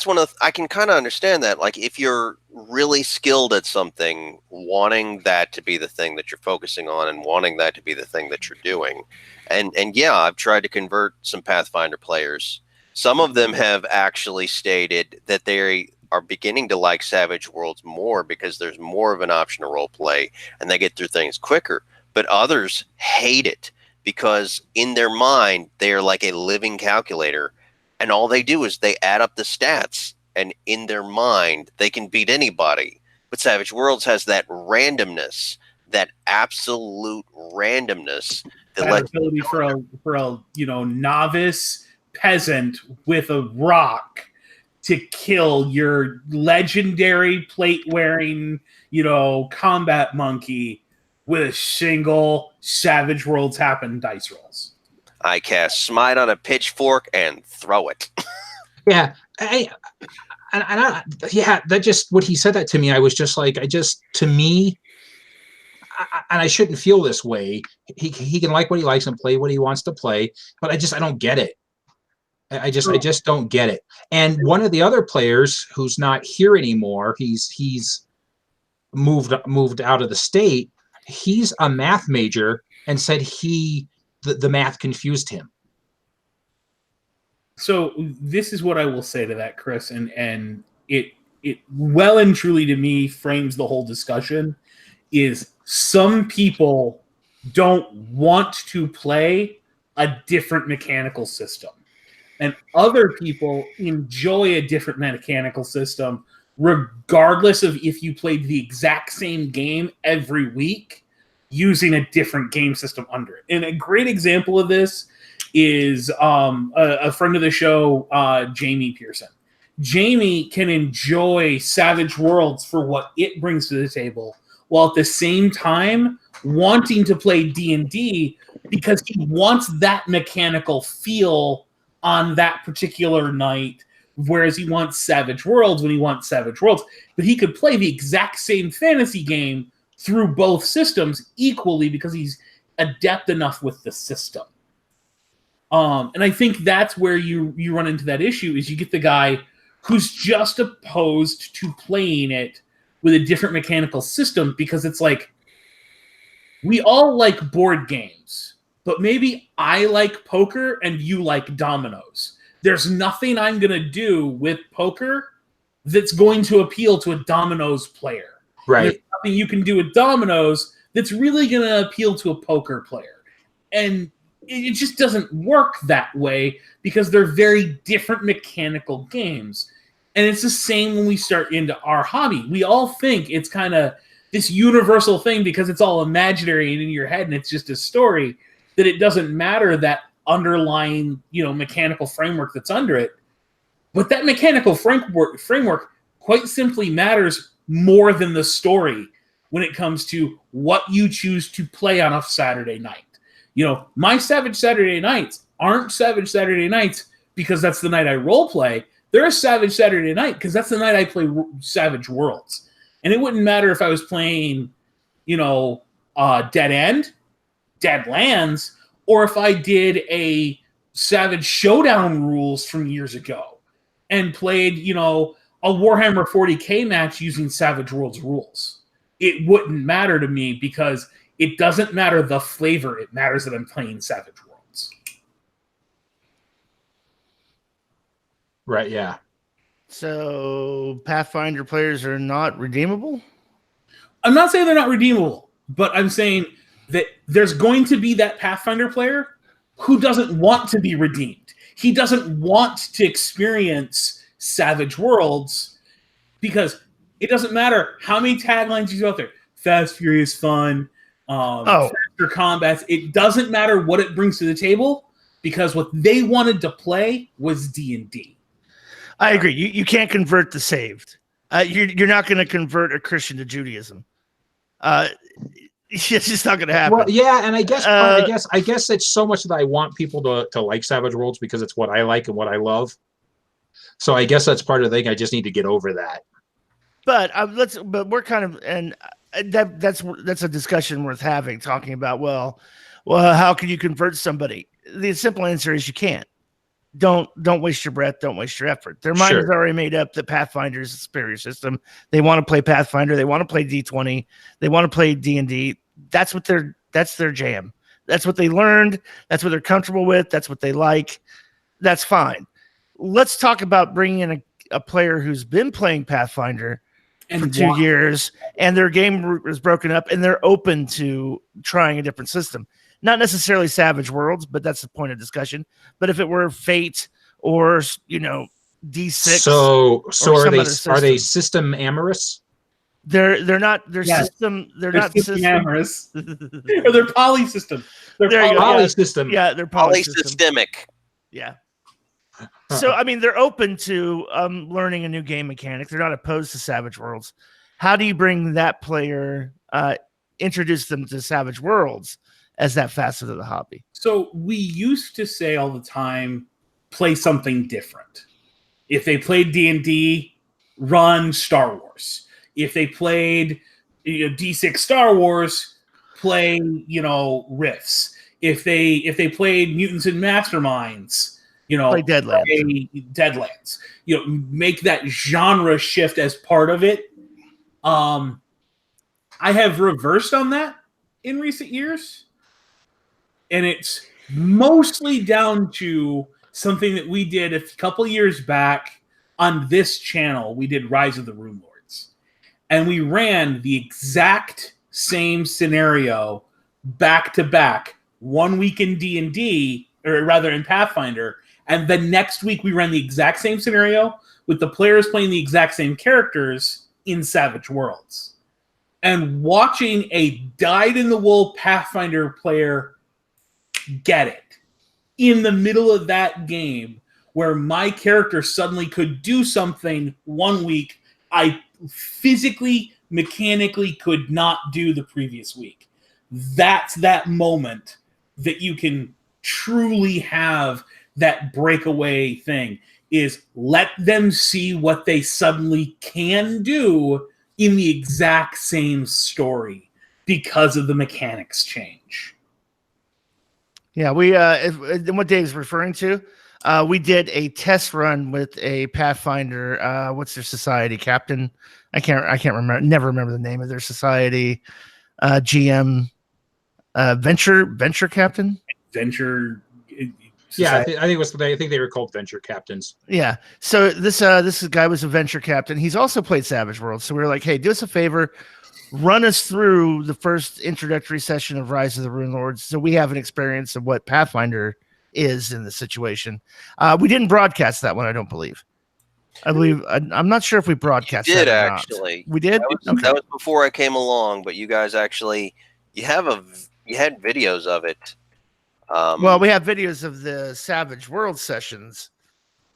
one of I can kind of understand that. Like, if you're really skilled at something, wanting that to be the thing that you're focusing on and wanting that to be the thing that you're doing. And yeah, I've tried to convert some Pathfinder players. Some of them have actually stated that they are beginning to like Savage Worlds more because there's more of an option to role play and they get through things quicker. But others hate it because in their mind, they are like a living calculator. And all they do is they add up the stats, and in their mind, they can beat anybody. But Savage Worlds has that randomness, that absolute randomness. That ability for a novice peasant with a rock to kill your legendary plate-wearing, combat monkey with a single Savage Worlds happen dice rolls. I cast Smite on a pitchfork and throw it. Yeah, that just, what he said that to me, I was just like, to me, and I shouldn't feel this way. He can like what he likes and play what he wants to play, but I don't get it. I just don't get it. And one of the other players who's not here anymore, he's moved out of the state. He's a math major and said the math confused him. So this is what I will say to that, Chris, and it well and truly to me frames the whole discussion, is some people don't want to play a different mechanical system. And other people enjoy a different mechanical system, regardless of if you played the exact same game every week using a different game system under it. And a great example of this is a friend of the show, Jamie Pearson. Jamie can enjoy Savage Worlds for what it brings to the table, while at the same time wanting to play D&D because he wants that mechanical feel on that particular night, whereas he wants Savage Worlds when he wants Savage Worlds. But he could play the exact same fantasy game through both systems equally because he's adept enough with the system. And I think that's where you run into that issue, is you get the guy who's just opposed to playing it with a different mechanical system, because it's like, we all like board games, but maybe I like poker and you like dominoes. There's nothing I'm going to do with poker that's going to appeal to a dominoes player. Right. There's nothing you can do with dominoes that's really going to appeal to a poker player. And it just doesn't work that way because they're very different mechanical games. And it's the same when we start into our hobby. We all think it's kind of this universal thing because it's all imaginary and in your head and it's just a story, that it doesn't matter that underlying, mechanical framework that's under it. But that mechanical framework quite simply matters more than the story when it comes to what you choose to play on a Saturday night. My Savage Saturday nights aren't Savage Saturday nights because that's the night I role play. They're a Savage Saturday night because that's the night I play Savage Worlds. And it wouldn't matter if I was playing, Dead End, Dead Lands, or if I did a Savage Showdown rules from years ago and played, a Warhammer 40K match using Savage Worlds rules. It wouldn't matter to me because it doesn't matter the flavor. It matters that I'm playing Savage Worlds. Right, yeah. So Pathfinder players are not redeemable? I'm not saying they're not redeemable, but I'm saying that there's going to be that Pathfinder player who doesn't want to be redeemed. He doesn't want to experience Savage Worlds because it doesn't matter how many taglines you out there. Fast, furious, fun, faster combats. It doesn't matter what it brings to the table because what they wanted to play was D&D. I agree. You can't convert the saved. You're not going to convert a Christian to Judaism. It's just not going to happen. Well, yeah, and I guess it's so much that I want people to like Savage Worlds because it's what I like and what I love. So I guess that's part of the thing. I just need to get over that. But we're kind of, and that's a discussion worth having. Talking about well, how can you convert somebody? The simple answer is you can't. Don't waste your breath. Don't waste your effort. Their mind is already made up that Pathfinder is a superior system. They want to play Pathfinder. They want to play D20. They want to play D&D. That's their jam. That's what they learned. That's what they're comfortable with. That's what they like. That's fine. Let's talk about bringing in a player who's been playing Pathfinder for 2 years and their game is broken up and they're open to trying a different system. Not necessarily Savage Worlds, but that's the point of discussion. But if it were Fate or D6, so are they system amorous? They're not. They're system. They're not system amorous. Or they're poly system. They're poly system. Yeah, they're polysystemic. Yeah. So they're open to learning a new game mechanic. They're not opposed to Savage Worlds. How do you bring that player? Introduce them to Savage Worlds as that facet of the hobby. So we used to say all the time, play something different. If they played D&D, run Star Wars. If they played D6 Star Wars, play Riffs. If they played Mutants and Masterminds, play Deadlands. Deadlands. Make that genre shift as part of it. I have reversed on that in recent years. And it's mostly down to something that we did a couple years back on this channel. We did Rise of the Rune Lords. And we ran the exact same scenario back to back, 1 week in D&D, or rather in Pathfinder, and the next week we ran the exact same scenario with the players playing the exact same characters in Savage Worlds. And watching a dyed-in-the-wool Pathfinder player get it in the middle of that game where my character suddenly could do something 1 week I physically, mechanically could not do the previous week. That's that moment that you can truly have that breakaway thing, is let them see what they suddenly can do in the exact same story because of the mechanics change. Yeah, we what Dave's referring to, We did a test run with a Pathfinder. What's their society captain? I can't remember. Never remember the name of their society. GM, venture captain. Venture. Yeah, I think it was. I think they were called venture captains. Yeah. So this guy was a venture captain. He's also played Savage Worlds. So we were like, hey, do us a favor, run us through the first introductory session of Rise of the Rune Lords, so we have an experience of what Pathfinder is in the situation. We didn't broadcast that one, I don't believe. I'm not sure if we broadcast You did that or actually. Not. We did. That was before I came along, but you guys actually you had videos of it. Well, we have videos of the Savage World sessions.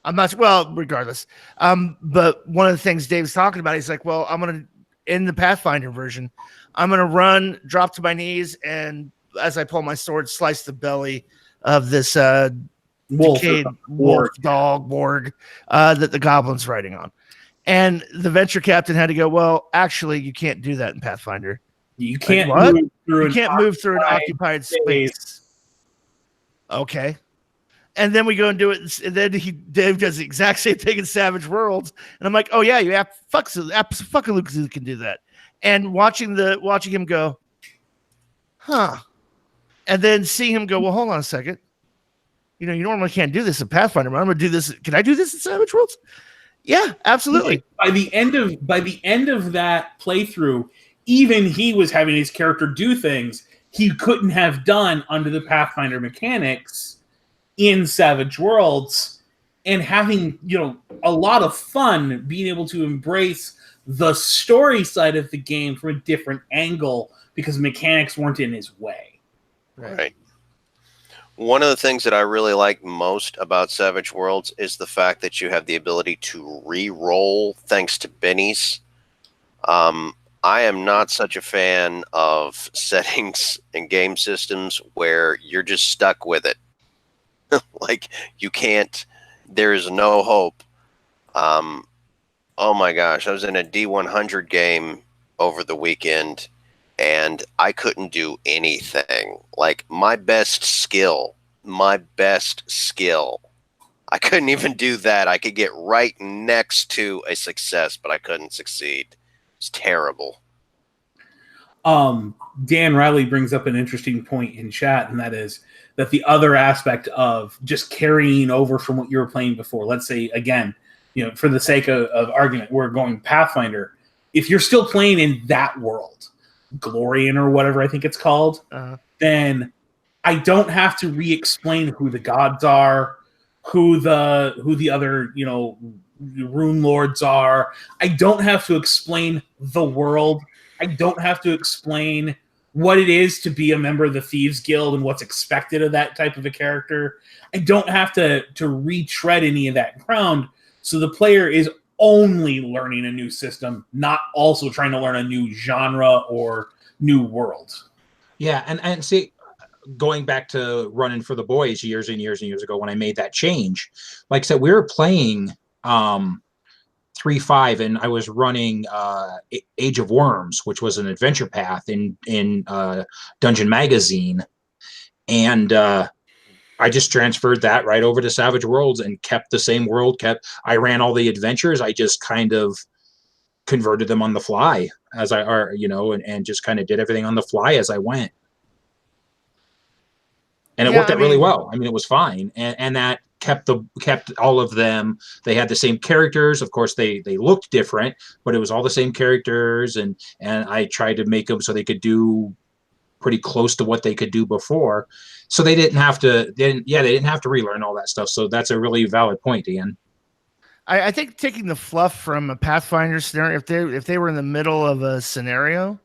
I'm not regardless. But one of the things Dave's talking about, he's like, well, I'm gonna in the Pathfinder version, I'm gonna run, drop to my knees, and as I pull my sword, slice the belly of this decayed wolf dog warg that the goblin's riding on. And the venture captain had to go, well, actually, you can't do that in Pathfinder. You can't move through an occupied space. Okay. And then we go and do it. And then Dave does the exact same thing in Savage Worlds. And I'm like, oh yeah, you fucking can do that. And watching him go, huh. And then seeing him go, well, hold on a second. You know, you normally can't do this in Pathfinder, but I'm gonna do this. Can I do this in Savage Worlds? Yeah, absolutely. By the end of that playthrough, even he was having his character do things he couldn't have done under the Pathfinder mechanics in Savage Worlds, and having, you know, a lot of fun being able to embrace the story side of the game from a different angle because mechanics weren't in his way. Right. One of the things that I really like most about Savage Worlds is the fact that you have the ability to re-roll thanks to bennies. I am not such a fan of settings and game systems where you're just stuck with it. Like, you can't, there is no hope. Oh my gosh, I was in a D100 game over the weekend and I couldn't do anything. Like, my best skill, I couldn't even do that. I could get right next to a success, but I couldn't succeed. It's terrible. Dan Riley brings up an interesting point in chat, and that is that the other aspect of just carrying over from what you were playing before, let's say, again, you know, for the sake of argument, we're going Pathfinder. If you're still playing in that world, Glorian or whatever I think it's called, then I don't have to re-explain who the gods are, who the other, you know, rune lords are. I don't have to explain the world. I don't have to explain what it is to be a member of the Thieves Guild and what's expected of that type of a character. I don't have to retread any of that ground. So the player is only learning a new system, not also trying to learn a new genre or new world. Yeah, and see, going back to running for the boys years and years and years ago when I made that change, like I said, we were playing 3.5, and I was running Age of Worms, which was an adventure path in Dungeon Magazine, and I just transferred that right over to Savage Worlds and kept the same world. I ran all the adventures. I just kind of converted them on the fly as and just kind of did everything on the fly as I went. And it worked out really well. I mean, it was fine. And that kept all of them. They had the same characters. Of course, they looked different, but it was all the same characters. And I tried to make them so they could do pretty close to what they could do before. So they didn't have to relearn all that stuff. So that's a really valid point, Ian. I think taking the fluff from a Pathfinder scenario, if they were in the middle of a scenario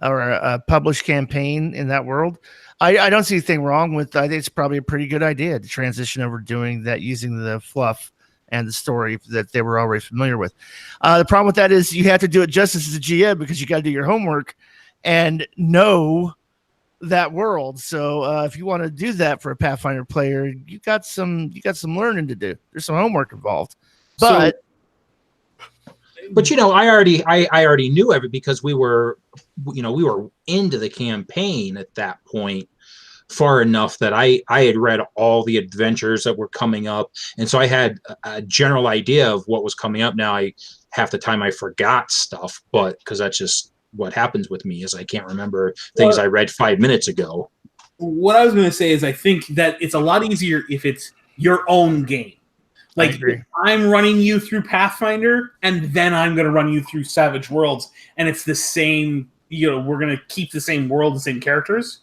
or a published campaign in that world, I don't see anything wrong with. I think it's probably a pretty good idea to transition over doing that using the fluff and the story that they were already familiar with. The problem with that is you have to do it justice as a GM because you got to do your homework and know that world. So if you want to do that for a Pathfinder player, you got some learning to do. There's some homework involved. But you know, I already knew everything because we were into the campaign at that point. far enough that I had read all the adventures that were coming up, and so I had a general idea of what was coming up. Now half the time I forgot stuff, but because that's just what happens with me, is I can't remember things I read 5 minutes ago. What I was going to say is I think that it's a lot easier if it's your own game. Like, if I'm running you through Pathfinder, and then I'm going to run you through Savage Worlds, and it's the same, we're going to keep the same world, the same characters.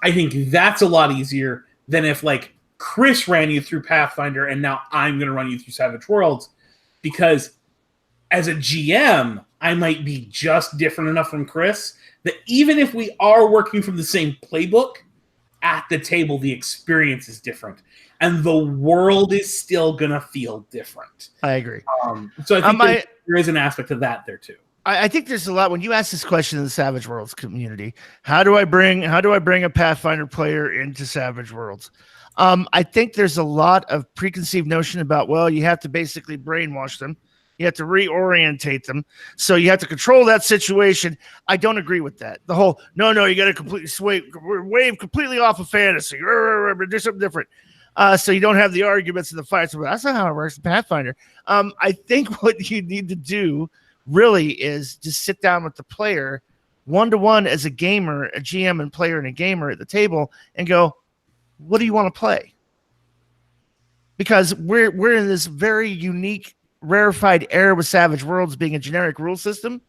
I think that's a lot easier than if, like, Chris ran you through Pathfinder, and now I'm going to run you through Savage Worlds. Because as a GM, I might be just different enough from Chris that even if we are working from the same playbook, at the table, the experience is different. And the world is still going to feel different. I agree. So I think there is an aspect of that there too. I think there's a lot when you ask this question in the Savage Worlds community. How do I bring a Pathfinder player into Savage Worlds? I think there's a lot of preconceived notion about, well, you have to basically brainwash them. You have to reorientate them. So you have to control that situation. I don't agree with that. The whole, no, you got to completely wave completely off of fantasy. Do something different. So you don't have the arguments and the fights. That's not how it works in Pathfinder. I think what you need to do really is just sit down with the player one-to-one as a gamer, a GM and player and a gamer at the table and go, what do you want to play? Because we're in this very unique, rarefied era with Savage Worlds being a generic rule system.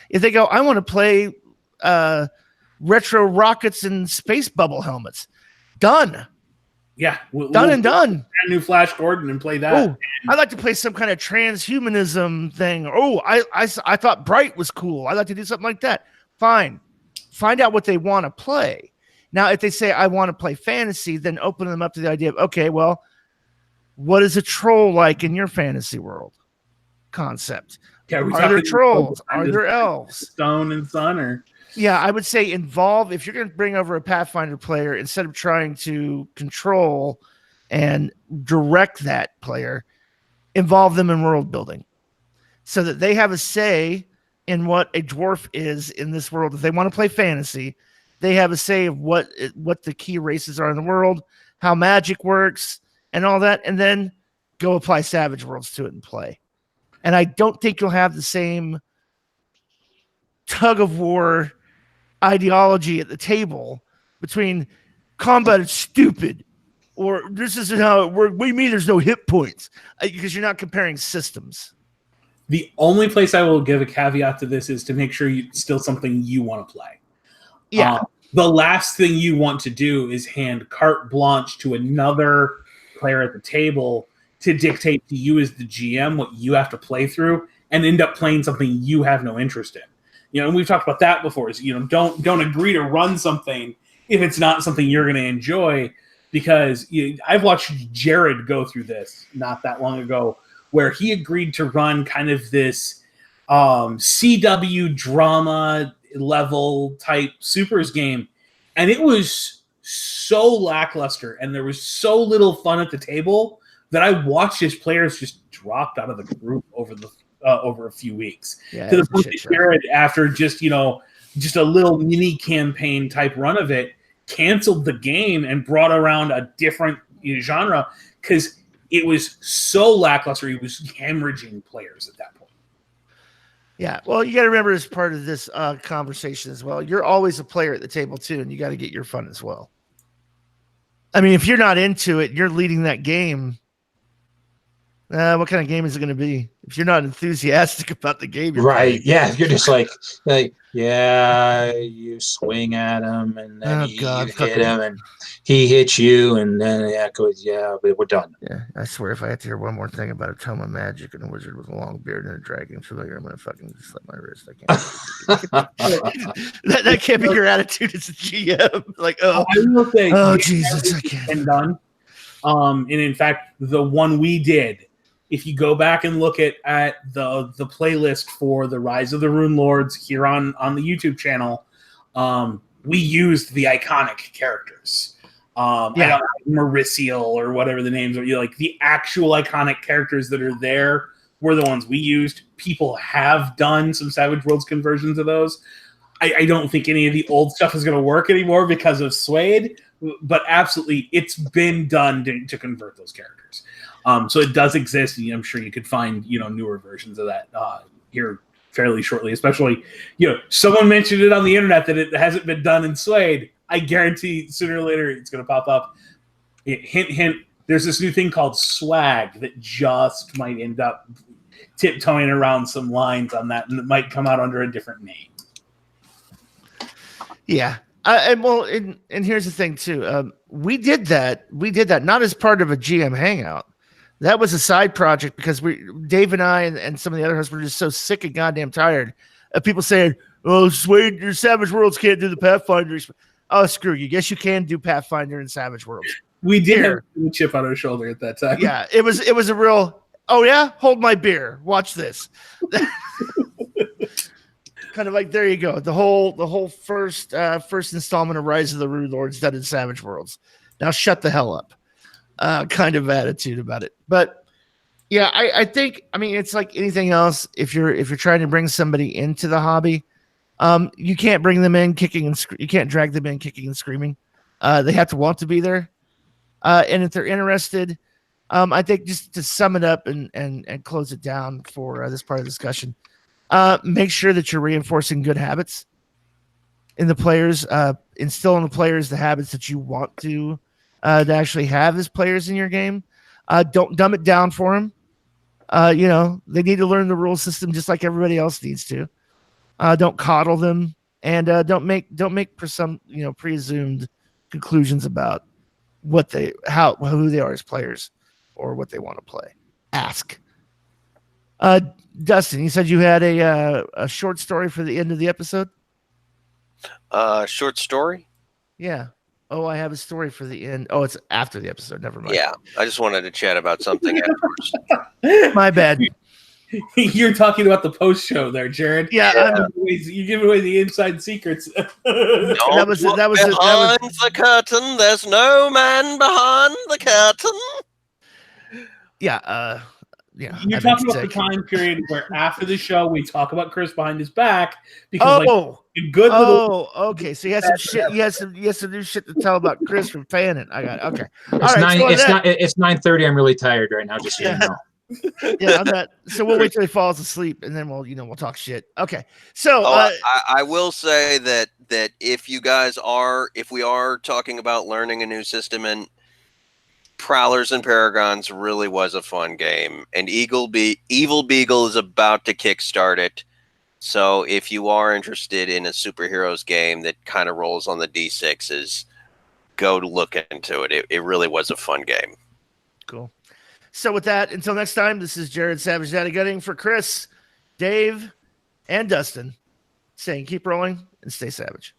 If they go, I want to play retro rockets and space bubble helmets. Done. Yeah. Done. Brand new Flash Gordon and play that. Oh, I'd like to play some kind of transhumanism thing. Oh, I thought Bright was cool. I'd like to do something like that. Fine. Find out what they want to play. Now, if they say, I want to play fantasy, then open them up to the idea of, okay, well, what is a troll like in your fantasy world concept? Yeah, are there trolls? Are there elves? Stone and Sun? Or yeah, I would say involve, if you're going to bring over a Pathfinder player, instead of trying to control and direct that player, involve them in world building so that they have a say in what a dwarf is in this world. If they want to play fantasy, they have a say of what the key races are in the world, how magic works, and all that, and then go apply Savage Worlds to it and play. And I don't think you'll have the same tug of war ideology at the table between combat is stupid or this isn't how it works. What do you mean there's no hit points? Because you're not comparing systems. The only place I will give a caveat to this is to make sure it's still something you want to play. Yeah. The last thing you want to do is hand carte blanche to another player at the table to dictate to you as the GM what you have to play through and end up playing something you have no interest in. And we've talked about that before. Is don't agree to run something if it's not something you're going to enjoy, because I've watched Jared go through this not that long ago, where he agreed to run kind of this CW drama level type supers game, and it was so lackluster and there was so little fun at the table that I watched his players just dropped out of the group over a few weeks. Yeah, to the point that Jared, after just a little mini campaign type run of it, canceled the game and brought around a different genre because it was so lackluster. He was hemorrhaging players at that point. Yeah, well, you got to remember as part of this conversation as well, you're always a player at the table too, and you got to get your fun as well. I mean, if you're not into it, you're leading that game. What kind of game is it going to be? If you're not enthusiastic about the game, you're right? playing. Yeah, you're just like, yeah, you swing at him and then you hit him and he hits you and then we're done. Yeah, I swear if I have to hear one more thing about a tome of magic and a wizard with a long beard and a dragon familiar, I'm going to fucking slap my wrist. I can't. that can't be your attitude as a GM. Like, I will say, Jesus, I can't. And done. And in fact, the one we did, if you go back and look at the playlist for the Rise of the Rune Lords here on the YouTube channel, we used the iconic characters. Mauricial or whatever the names are. Like the actual iconic characters that are there were the ones we used. People have done some Savage Worlds conversions of those. I don't think any of the old stuff is going to work anymore because of Suede, but absolutely, it's been done to convert those characters. So it does exist, and I'm sure you could find newer versions of that here fairly shortly. Especially, someone mentioned it on the internet that it hasn't been done in Suede. I guarantee sooner or later it's going to pop up. Hint, hint. There's this new thing called swag that just might end up tiptoeing around some lines on that, and it might come out under a different name. Yeah. And here's the thing too. We did that not as part of a GM hangout. That was a side project because Dave and I and some of the other hosts were just so sick and goddamn tired of people saying, "Oh, Suede, your Savage Worlds can't do the Pathfinder." Oh, screw you. Yes, you can do Pathfinder and Savage Worlds. We did have a chip on our shoulder at that time. Yeah, it was a real. Oh yeah, hold my beer. Watch this. Kind of like, there you go. The whole first installment of Rise of the Rude Lords done in Savage Worlds. Now shut the hell up. Kind of attitude about it. But yeah, I think, it's like anything else. If you're trying to bring somebody into the hobby, you can't bring them in kicking and you can't drag them in kicking and screaming. They have to want to be there. And if they're interested, I think just to sum it up and close it down for this part of the discussion, make sure that you're reinforcing good habits in the players, instill in the players the habits that you want to actually have as players in your game. Don't dumb it down for them. They need to learn the rule system just like everybody else needs to. Don't coddle them, and don't make presumed conclusions about who they are as players or what they want to play. Ask. Dustin, you said you had a short story for the end of the episode? Short story? Yeah. Oh, I have a story for the end. Oh, it's after the episode. Never mind. Yeah, I just wanted to chat about something afterwards. My bad. You're talking about the post show there, Jared. Yeah. You give away the inside secrets. That was behind the curtain. There's no man behind the curtain. Yeah. Yeah. You're talking about the time period where after the show we talk about Chris behind his back because okay. So he has some shit. He has some new shit to tell about Chris from Fanning. I got it. Okay. It's 9:30. I'm really tired right now. Just so you know. Yeah, on that. So we'll wait till he falls asleep, and then we'll talk shit. Okay. So I will say that if we are talking about learning a new system, and Prowlers and Paragons really was a fun game, and Evil Beagle is about to kickstart it. So if you are interested in a superheroes game that kind of rolls on the D6s, go to look into it. It really was a fun game. Cool. So with that, until next time, this is Jared Savage Daddy Gutting for Chris, Dave, and Dustin saying keep rolling and stay savage.